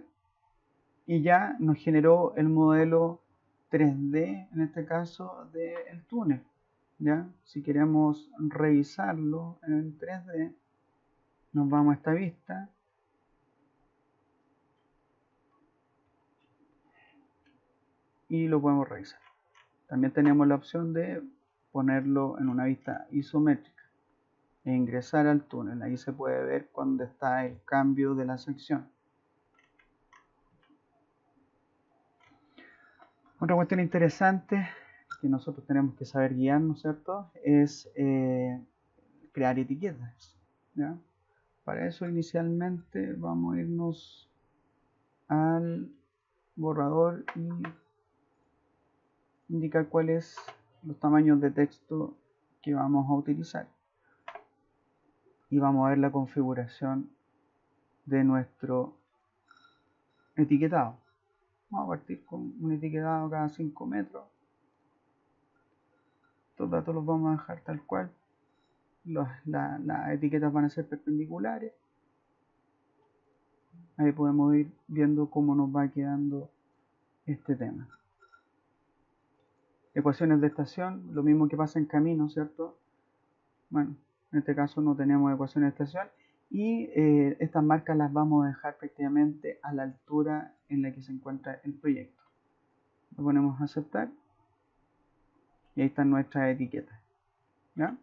y ya nos generó el modelo 3D, en este caso del túnel, ¿ya? Si queremos revisarlo en 3D, nos vamos a esta vista y lo podemos revisar. También tenemos la opción de ponerlo en una vista isométrica e ingresar al túnel. Ahí se puede ver cuando está el cambio de la sección. Otra cuestión interesante que nosotros tenemos que saber guiar, ¿no es cierto?, es crear etiquetas, ¿ya? Para eso inicialmente vamos a irnos al borrador y indicar cuáles los tamaños de texto que vamos a utilizar, y vamos a ver la configuración de nuestro etiquetado. Vamos a partir con un etiquetado cada 5 metros. Estos datos los vamos a dejar tal cual. Las etiquetas van a ser perpendiculares. Ahí podemos ir viendo cómo nos va quedando este tema. Ecuaciones de estación, lo mismo que pasa en camino, ¿cierto? Bueno, en este caso no tenemos ecuaciones de estación, y estas marcas las vamos a dejar prácticamente a la altura en la que se encuentra el proyecto. Le ponemos a aceptar y ahí están nuestras etiquetas, ¿ya?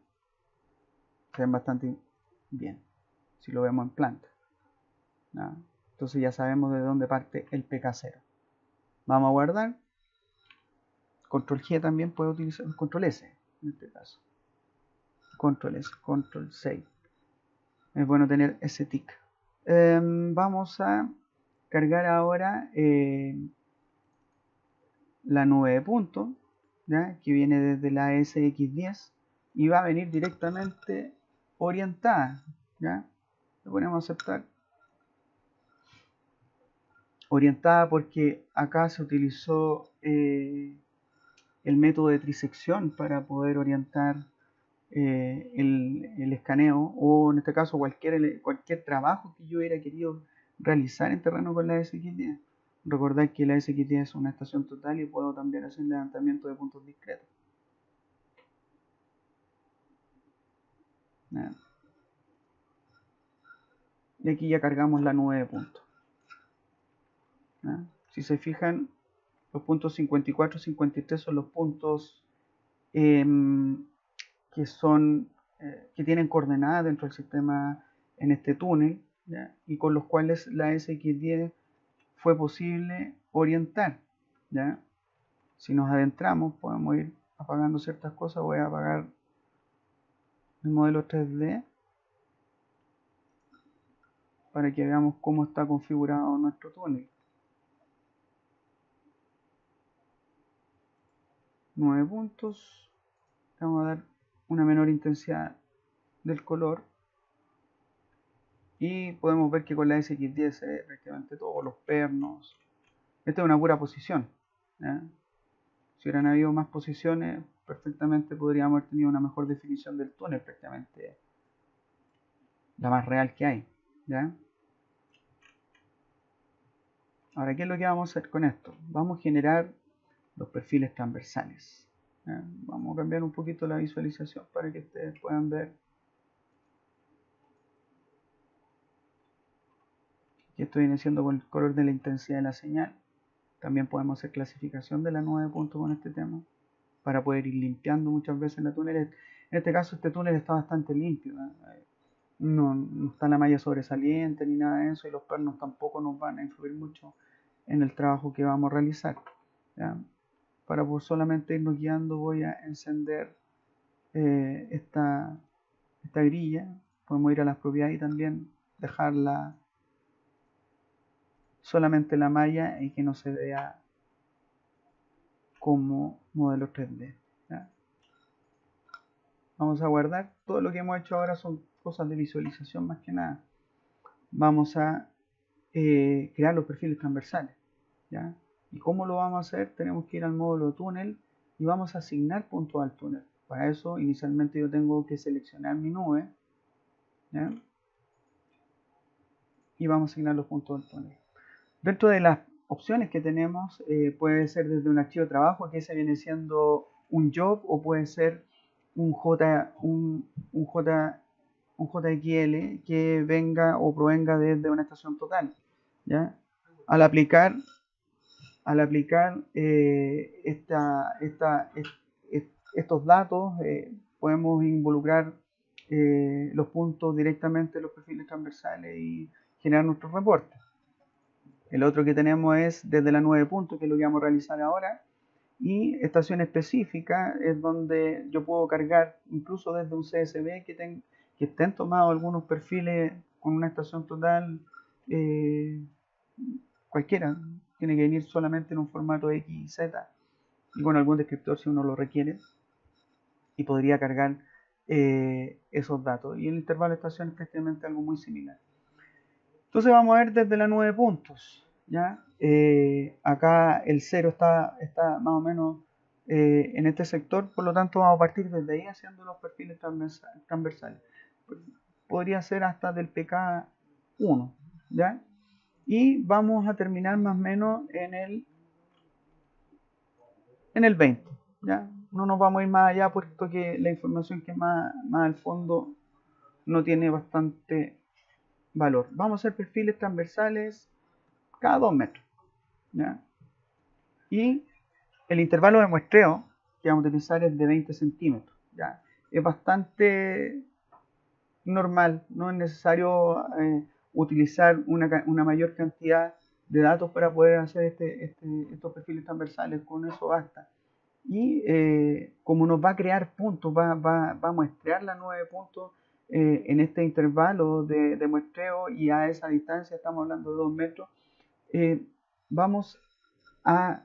Se ven bastante bien si lo vemos en planta, ¿ya? Entonces ya sabemos de dónde parte el PK0. Vamos a guardar. Control G también puede utilizar, Control S en este caso. Control S, Control Save. Es bueno tener ese tick. Vamos a cargar ahora la nube de punto, ¿ya?, que viene desde la SX10 y va a venir directamente orientada, ¿ya? Le ponemos a aceptar. Orientada porque acá se utilizó el método de trisección para poder orientar el escaneo, o en este caso cualquier trabajo que yo hubiera querido realizar en terreno con la SX10. Recordad que la SX10 es una estación total y puedo también hacer levantamiento de puntos discretos. Y aquí ya cargamos la nube de puntos. Si se fijan, los puntos 54 y 53 son los puntos que tienen coordenadas dentro del sistema en este túnel, ¿ya?, y con los cuales la SX10 fue posible orientar, ¿ya? Si nos adentramos, podemos ir apagando ciertas cosas. Voy a apagar el modelo 3D para que veamos cómo está configurado nuestro túnel. 9 puntos. Vamos a dar una menor intensidad del color. Y podemos ver que con la SX10 se ve prácticamente todos los pernos. Esta es una pura posición, ¿ya? Si hubieran habido más posiciones, perfectamente podríamos haber tenido una mejor definición del túnel, prácticamente la más real que hay, ¿ya? Ahora, ¿qué es lo que vamos a hacer con esto? Vamos a generar los perfiles transversales, ¿ya? Vamos a cambiar un poquito la visualización para que ustedes puedan ver que esto viene siendo con el color de la intensidad de la señal. También podemos hacer clasificación de la 9 puntos con este tema para poder ir limpiando muchas veces la túnel. En este caso este túnel está bastante limpio, no está la malla sobresaliente ni nada de eso, y los pernos tampoco nos van a influir mucho en el trabajo que vamos a realizar, ¿ya? Para solamente irnos guiando voy a encender esta grilla. Podemos ir a las propiedades y también dejarla solamente la malla y que no se vea como modelo 3D, ¿ya? Vamos a guardar. Todo lo que hemos hecho ahora son cosas de visualización más que nada. Vamos a crear los perfiles transversales, ¿ya? ¿Y cómo lo vamos a hacer? Tenemos que ir al módulo túnel y vamos a asignar puntos al túnel. Para eso inicialmente yo tengo que seleccionar mi nube, ¿ya? Y vamos a asignar los puntos al túnel. Dentro de las opciones que tenemos, puede ser desde un archivo de trabajo, que ese viene siendo un job, o puede ser un JXL que venga o provenga desde una estación total, ¿ya? Al aplicar estos datos, podemos involucrar los puntos directamente en los perfiles transversales y generar nuestros reportes. El otro que tenemos es desde la 9 puntos, que es lo que vamos a realizar ahora, y estación específica es donde yo puedo cargar incluso desde un CSV que estén tomados algunos perfiles con una estación total, cualquiera, tiene que venir solamente en un formato XZ y con algún descriptor si uno lo requiere, y podría cargar esos datos. Y el intervalo de estación es prácticamente algo muy similar. Entonces vamos a ver desde la 9 puntos, ¿ya? Acá el 0 está más o menos en este sector, por lo tanto vamos a partir desde ahí haciendo los perfiles transversales. Podría ser hasta del PK1, ¿ya? Y vamos a terminar más o menos en el 20, ¿ya? No nos vamos a ir más allá, puesto que la información que más al fondo no tiene bastante valor. Vamos a hacer perfiles transversales cada 2 metros, ¿ya? Y el intervalo de muestreo que vamos a utilizar es de 20 centímetros, ¿ya? Es bastante normal, no es necesario utilizar una mayor cantidad de datos para poder hacer estos perfiles transversales. Con eso basta. Y como nos va a crear puntos, va a muestrear las 9 puntos en este intervalo de muestreo, y a esa distancia, estamos hablando de 2 metros, vamos a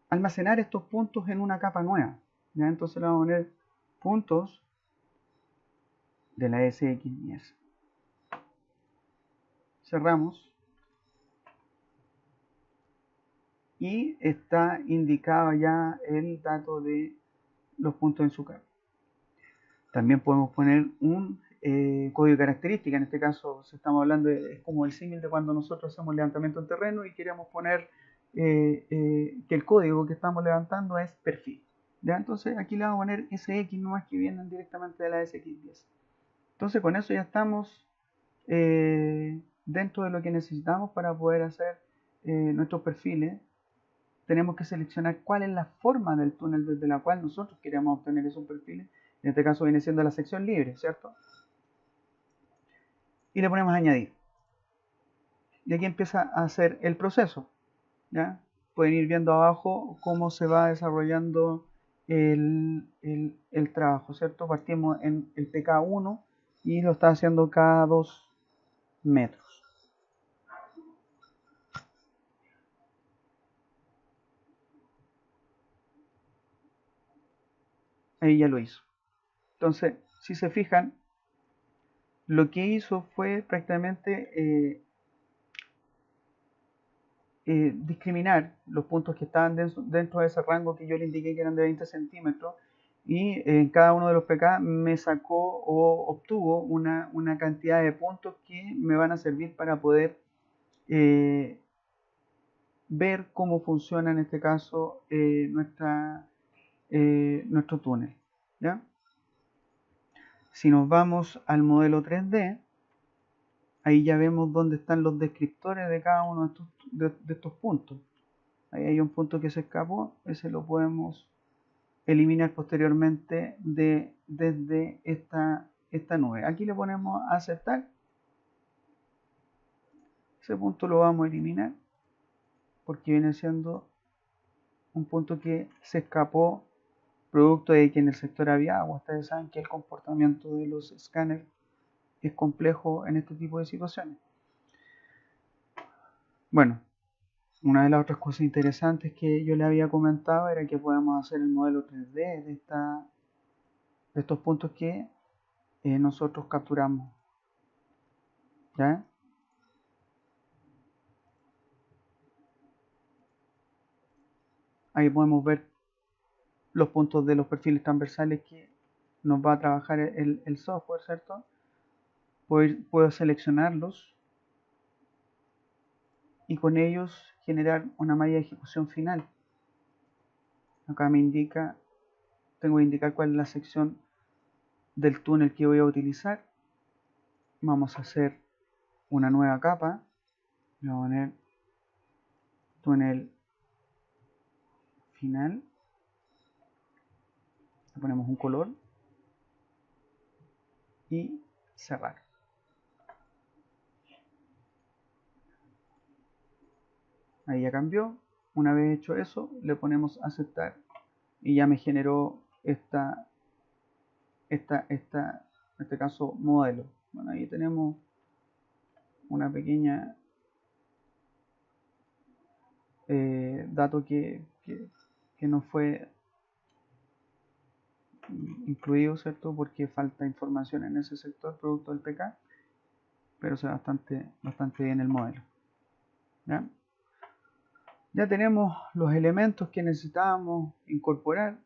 almacenar estos puntos en una capa nueva, ¿ya? Entonces le vamos a poner puntos de la SX10. Cerramos y está indicado ya el dato de los puntos en su capa. También podemos poner un código de característica. En este caso, si estamos hablando es como el símil de cuando nosotros hacemos levantamiento en terreno y queremos poner que el código que estamos levantando es perfil, ¿ya? Entonces aquí le vamos a poner SX nomás, que vienen directamente de la SX10. Entonces con eso ya estamos dentro de lo que necesitamos para poder hacer nuestros perfiles. Tenemos que seleccionar cuál es la forma del túnel desde la cual nosotros queremos obtener esos perfiles. En este caso viene siendo la sección libre, ¿cierto? Y le ponemos añadir. Y aquí empieza a hacer el proceso, ¿ya? pueden ir viendo abajo cómo se va desarrollando el trabajo, ¿cierto? Partimos en el PK1 y lo está haciendo cada 2 metros. Ahí ya lo hizo. Entonces, si se fijan, lo que hizo fue prácticamente discriminar los puntos que estaban dentro de ese rango que yo le indiqué que eran de 20 centímetros y en cada uno de los PK me sacó o obtuvo una cantidad de puntos que me van a servir para poder ver cómo funciona en este caso nuestro túnel, ¿ya? Si nos vamos al modelo 3D, ahí ya vemos dónde están los descriptores de cada uno de estos puntos. Ahí hay un punto que se escapó, ese lo podemos eliminar posteriormente desde esta nube. Aquí le ponemos a aceptar. Ese punto lo vamos a eliminar porque viene siendo un punto que se escapó producto de que en el sector había agua. Ustedes saben que el comportamiento de los escáneres es complejo en este tipo de situaciones. Bueno, una de las otras cosas interesantes que yo le había comentado era que podemos hacer el modelo 3D de estos puntos que nosotros capturamos. ¿Ya? Ahí podemos ver los puntos de los perfiles transversales que nos va a trabajar el software, ¿cierto? Puedo seleccionarlos y con ellos generar una malla de ejecución final. Acá me indica, tengo que indicar cuál es la sección del túnel que voy a utilizar. Vamos a hacer una nueva capa. Le voy a poner túnel final. Le ponemos un color y cerrar. Ahí ya cambió. Una vez hecho eso, le ponemos aceptar y ya me generó en este caso modelo. Bueno, ahí tenemos una pequeña dato que no fue incluido, ¿cierto? Porque falta información en ese sector producto del PK, pero se ve bastante bien el modelo. ¿Ya? Ya tenemos los elementos que necesitábamos incorporar.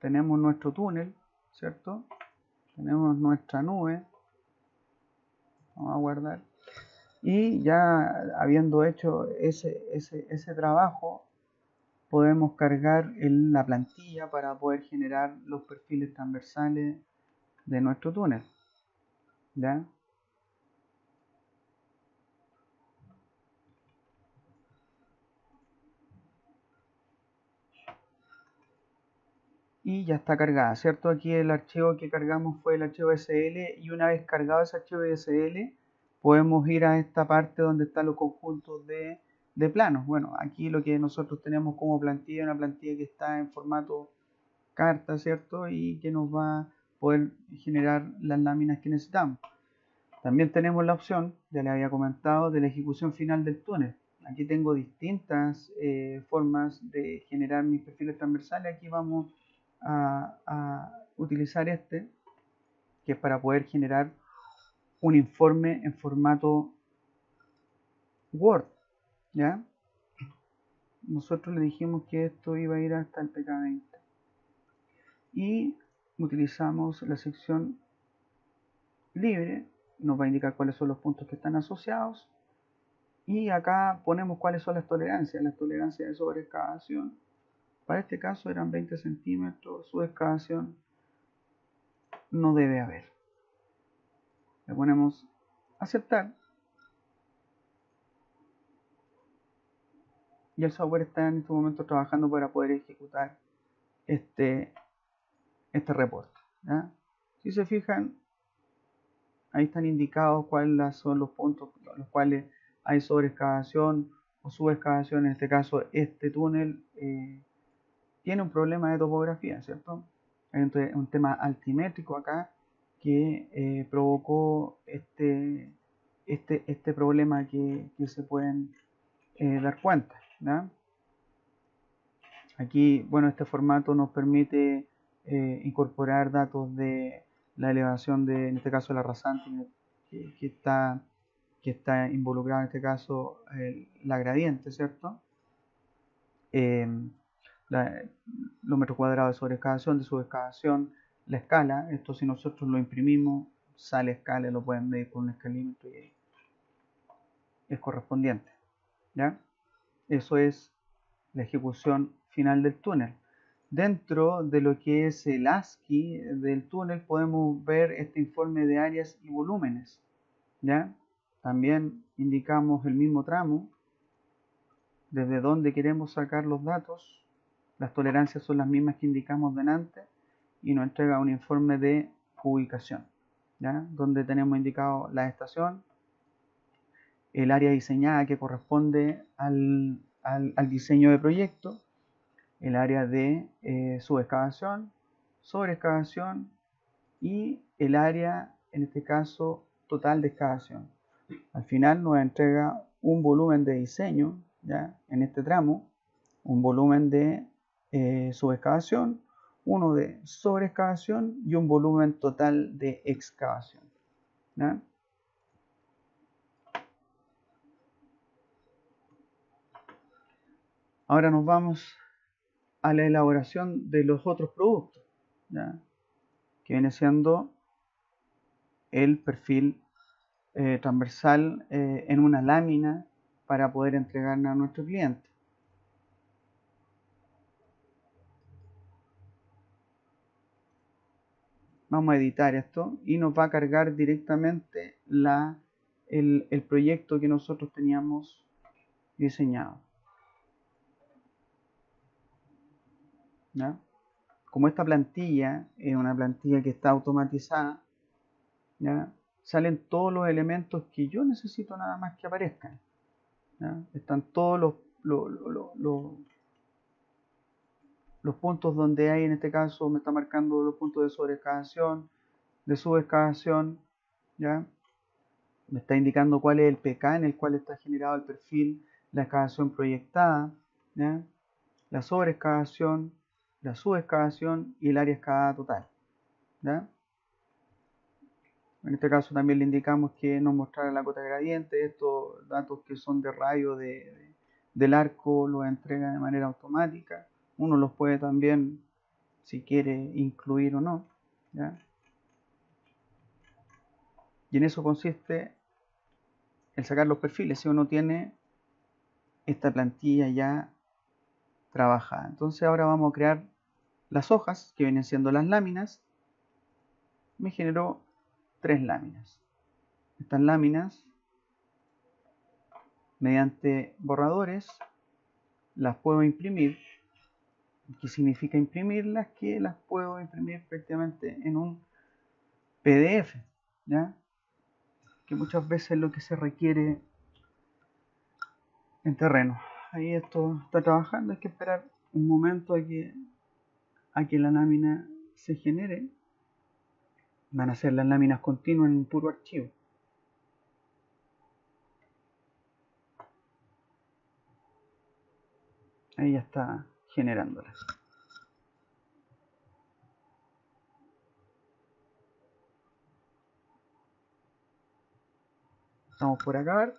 Tenemos nuestro túnel, ¿cierto? Tenemos nuestra nube. Vamos a guardar. Y ya habiendo hecho ese trabajo, podemos cargar la plantilla para poder generar los perfiles transversales de nuestro túnel. ¿Ya? Y ya está cargada, ¿cierto? Aquí el archivo que cargamos fue el archivo SL y una vez cargado ese archivo SL podemos ir a esta parte donde están los conjuntos de planos. Bueno, aquí lo que nosotros tenemos como plantilla, una plantilla que está en formato carta, ¿cierto? Y que nos va a poder generar las láminas que necesitamos. También tenemos la opción, ya les había comentado, de la ejecución final del túnel. Aquí tengo distintas formas de generar mis perfiles transversales. Aquí vamos a utilizar este, que es para poder generar un informe en formato Word. ¿Ya? Nosotros le dijimos que esto iba a ir hasta el PK20. Y utilizamos la sección libre, nos va a indicar cuáles son los puntos que están asociados. Y acá ponemos cuáles son las tolerancias. Las tolerancias de sobreexcavación. Para este caso eran 20 centímetros. Su excavación no debe haber. Le ponemos aceptar. Y el software está en este momento trabajando para poder ejecutar este reporte. ¿Ya? Si se fijan, ahí están indicados cuáles son los puntos los cuales hay sobreexcavación o subexcavación, en este caso este túnel tiene un problema de topografía, ¿cierto? Hay un tema altimétrico acá que provocó este problema que se pueden dar cuenta, ¿ya? Aquí, bueno, este formato nos permite incorporar datos de la elevación de, en este caso, la rasante que está involucrada en este caso la gradiente, ¿cierto? Eh, la- los metros cuadrados de sobreexcavación, de subexcavación, la escala, esto si nosotros lo imprimimos, sale escala, lo pueden medir con un escalímetro y es correspondiente, ¿ya? Eso es la ejecución final del túnel. Dentro de lo que es el ASCII del túnel podemos ver este informe de áreas y volúmenes, ¿ya? También indicamos el mismo tramo, desde donde queremos sacar los datos. Las tolerancias son las mismas que indicamos delante y nos entrega un informe de ubicación, ¿ya? Donde tenemos indicado la estación, el área diseñada que corresponde al diseño de proyecto, el área de subexcavación, sobreexcavación y el área, en este caso, total de excavación. Al final nos entrega un volumen de diseño, ¿ya? En este tramo, un volumen de subexcavación, uno de sobreexcavación y un volumen total de excavación, ¿ya? Ahora nos vamos a la elaboración de los otros productos, ¿ya? Que viene siendo el perfil transversal en una lámina para poder entregarle a nuestro cliente. Vamos a editar esto y nos va a cargar directamente el proyecto que nosotros teníamos diseñado, ¿ya? Como esta plantilla es una plantilla que está automatizada, ¿ya? Salen todos los elementos que yo necesito nada más que aparezcan, ¿ya? Están todos los puntos donde hay, en este caso me está marcando los puntos de sobreexcavación, de subexcavación, ¿ya? Me está indicando cuál es el PK en el cual está generado el perfil, la excavación proyectada, ¿ya? La sobreexcavación, la subexcavación y el área excavada total, ¿ya? En este caso también le indicamos que nos mostrara la cota gradiente, estos datos que son de radio del arco los entrega de manera automática. Uno los puede también, si quiere, incluir o no, ¿ya? Y en eso consiste el sacar los perfiles, si uno tiene esta plantilla ya trabajada. Entonces ahora vamos a crear las hojas, que vienen siendo las láminas. Me generó 3 láminas. Estas láminas, mediante borradores, las puedo imprimir. ¿Qué significa imprimirlas? Que las puedo imprimir prácticamente en un PDF, ¿ya? Que muchas veces es lo que se requiere en terreno. Ahí esto está trabajando, hay que esperar un momento a que la lámina se genere. Van a ser las láminas continuas en un puro archivo. Ahí ya está generándolas. Estamos por acabar.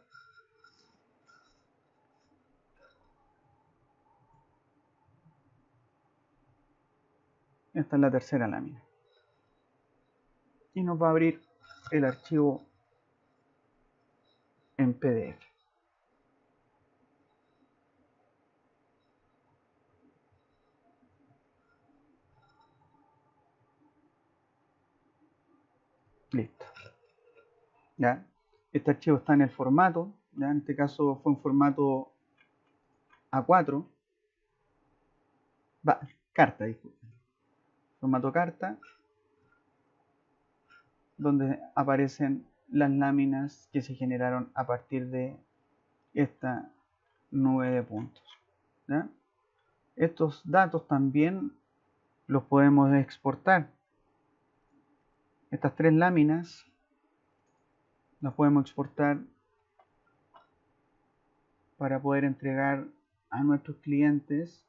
Esta es la tercera lámina. Y nos va a abrir el archivo en PDF. Listo. ¿Ya? Este archivo está en el formato. ¿Ya? En este caso fue un formato A4. Carta, disculpen. Formato carta. Donde aparecen las láminas que se generaron a partir de esta nube de puntos, ¿ya? Estos datos también los podemos exportar. Estas 3 láminas las podemos exportar para poder entregar a nuestros clientes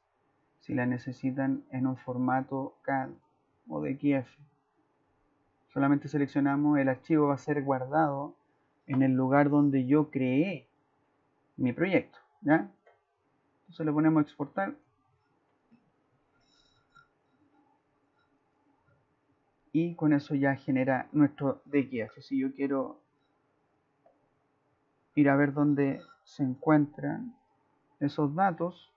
si la necesitan en un formato CAD o DXF. Solamente seleccionamos, el archivo va a ser guardado en el lugar donde yo creé mi proyecto, ¿ya? Entonces le ponemos exportar y con eso ya genera nuestro DXF. Si yo quiero ir a ver dónde se encuentran esos datos,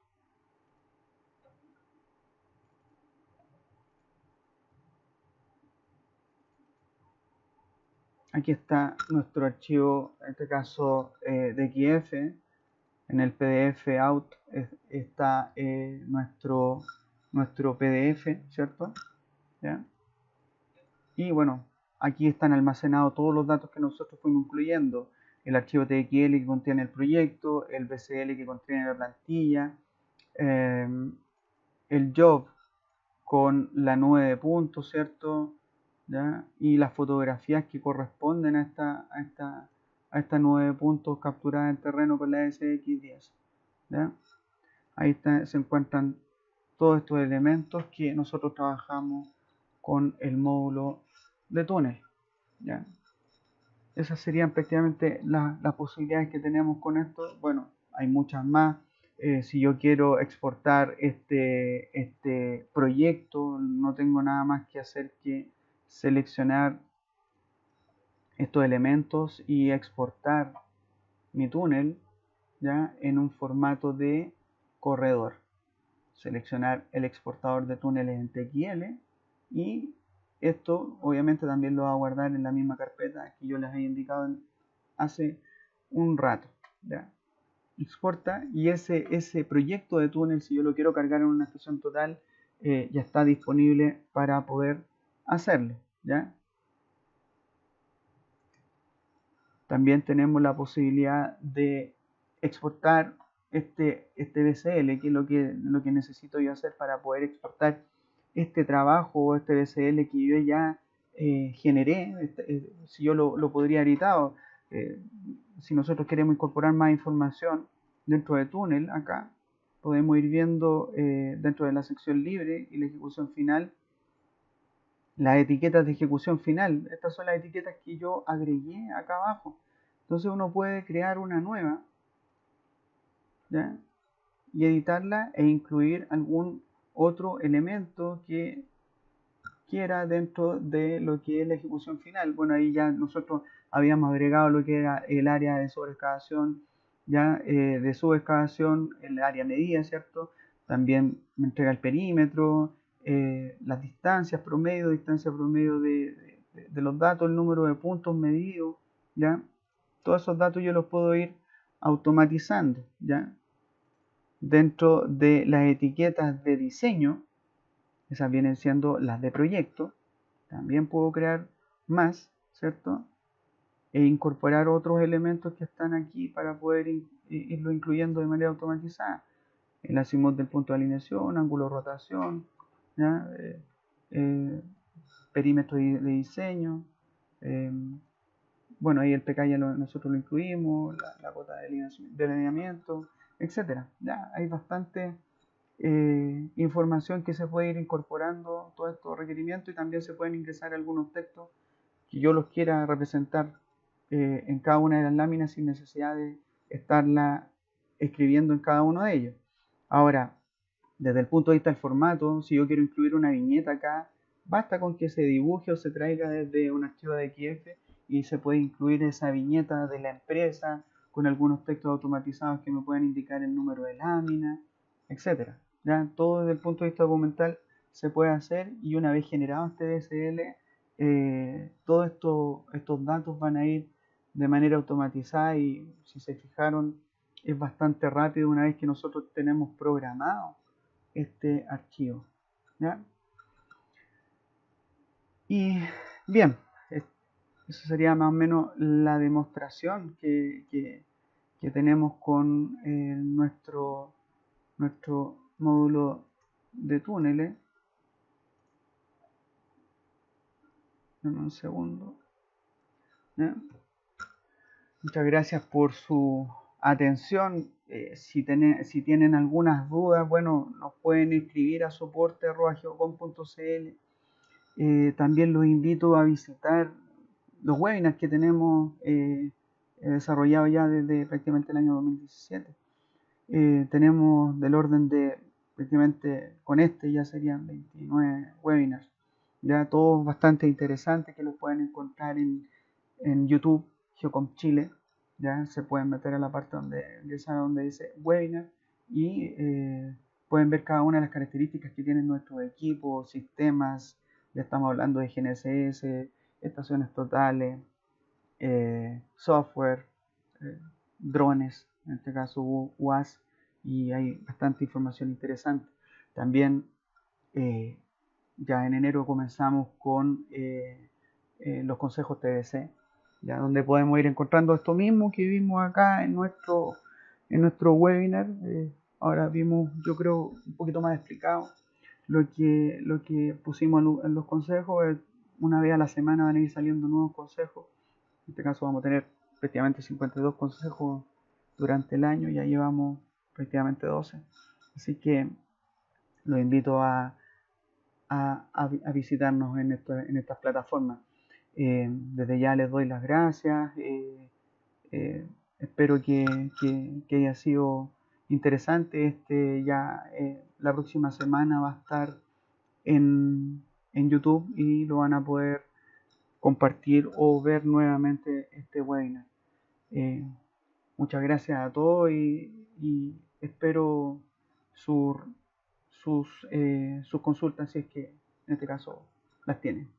aquí está nuestro archivo, en este caso DXF. En el PDF out está nuestro PDF, ¿cierto? ¿Ya? Y bueno, aquí están almacenados todos los datos que nosotros fuimos incluyendo. El archivo TXL que contiene el proyecto, el BCL que contiene la plantilla, el job con la nube de puntos, ¿cierto? ¿Ya? Y las fotografías que corresponden a esta nube de puntos capturada en terreno con la SX10. ¿Ya? Ahí se encuentran todos estos elementos que nosotros trabajamos con el módulo de túnel, ¿ya? Esas serían prácticamente las posibilidades que tenemos con esto. Bueno, hay muchas más. Si yo quiero exportar este proyecto, no tengo nada más que hacer que seleccionar estos elementos y exportar mi túnel, ¿ya? En un formato de corredor. Seleccionar el exportador de túneles en TXL y esto obviamente también lo va a guardar en la misma carpeta que yo les he indicado hace un rato, ¿ya? Exporta y ese proyecto de túnel, si yo lo quiero cargar en una estación total, ya está disponible para poder hacerlo, ¿ya? También tenemos la posibilidad de exportar este BCL, que es lo que necesito yo hacer para poder exportar este trabajo o este BCL que yo ya generé. Si yo lo podría editado, si nosotros queremos incorporar más información dentro de túnel, acá podemos ir viendo dentro de la sección libre y la ejecución final las etiquetas de ejecución final. Estas son las etiquetas que yo agregué acá abajo. Entonces uno puede crear una nueva, ¿ya? Y editarla e incluir algún otro elemento que quiera dentro de lo que es la ejecución final. Bueno, ahí ya nosotros habíamos agregado lo que era el área de sobreexcavación, ya de subexcavación, el área medida, ¿cierto? También me entrega el perímetro, las distancia promedio de los datos, el número de puntos medidos, ¿ya? Todos esos datos yo los puedo ir automatizando, ¿ya? Dentro de las etiquetas de diseño, esas vienen siendo las de proyecto, también puedo crear más, ¿cierto? E incorporar otros elementos que están aquí para poder irlo incluyendo de manera automatizada. El azimut del punto de alineación, ángulo de rotación, ¿ya? Perímetro de diseño, eh, bueno, ahí el PK ya nosotros lo incluimos, la cota de alineamiento, etcétera. Ya hay bastante información que se puede ir incorporando todos estos requerimientos y también se pueden ingresar algunos textos que yo los quiera representar en cada una de las láminas sin necesidad de estarla escribiendo en cada uno de ellos. Ahora, desde el punto de vista del formato, si yo quiero incluir una viñeta acá, basta con que se dibuje o se traiga desde un archivo de XF y se puede incluir esa viñeta de la empresa con algunos textos automatizados que me pueden indicar el número de lámina, etcétera. ¿Ya? Todo desde el punto de vista documental se puede hacer y una vez generado este DSL, todos estos datos van a ir de manera automatizada y si se fijaron es bastante rápido una vez que nosotros tenemos programado este archivo, ¿ya? Y bien, eso sería más o menos la demostración que tenemos con nuestro módulo de túneles. Dame un segundo. ¿Ya? Muchas gracias por su atención. Si tienen algunas dudas, bueno, nos pueden escribir a soporte@geocom.cl. También los invito a visitar los webinars que tenemos desarrollados ya desde prácticamente el año 2017. Tenemos del orden de prácticamente con este ya serían 29 webinars, ya todos bastante interesantes que los pueden encontrar en YouTube, Geocom Chile. Ya se pueden meter a la parte donde dice webinar y pueden ver cada una de las características que tienen nuestros equipos, sistemas. Ya estamos hablando de GNSS, estaciones totales, software, eh, drones, en este caso UAS, y hay bastante información interesante. También ya en enero comenzamos con los consejos TDC, ya donde podemos ir encontrando esto mismo que vimos acá en nuestro webinar. Ahora vimos, yo creo, un poquito más explicado lo que pusimos en los consejos. Una vez a la semana van a ir saliendo nuevos consejos. En este caso vamos a tener prácticamente 52 consejos durante el año, ya llevamos prácticamente 12. Así que los invito a visitarnos en estas plataformas. Desde ya les doy las gracias. Espero que haya sido interesante. La próxima semana va a estar en YouTube y lo van a poder compartir o ver nuevamente este webinar. Eh, Muchas gracias a todos y espero sus consultas si es que en este caso las tienen.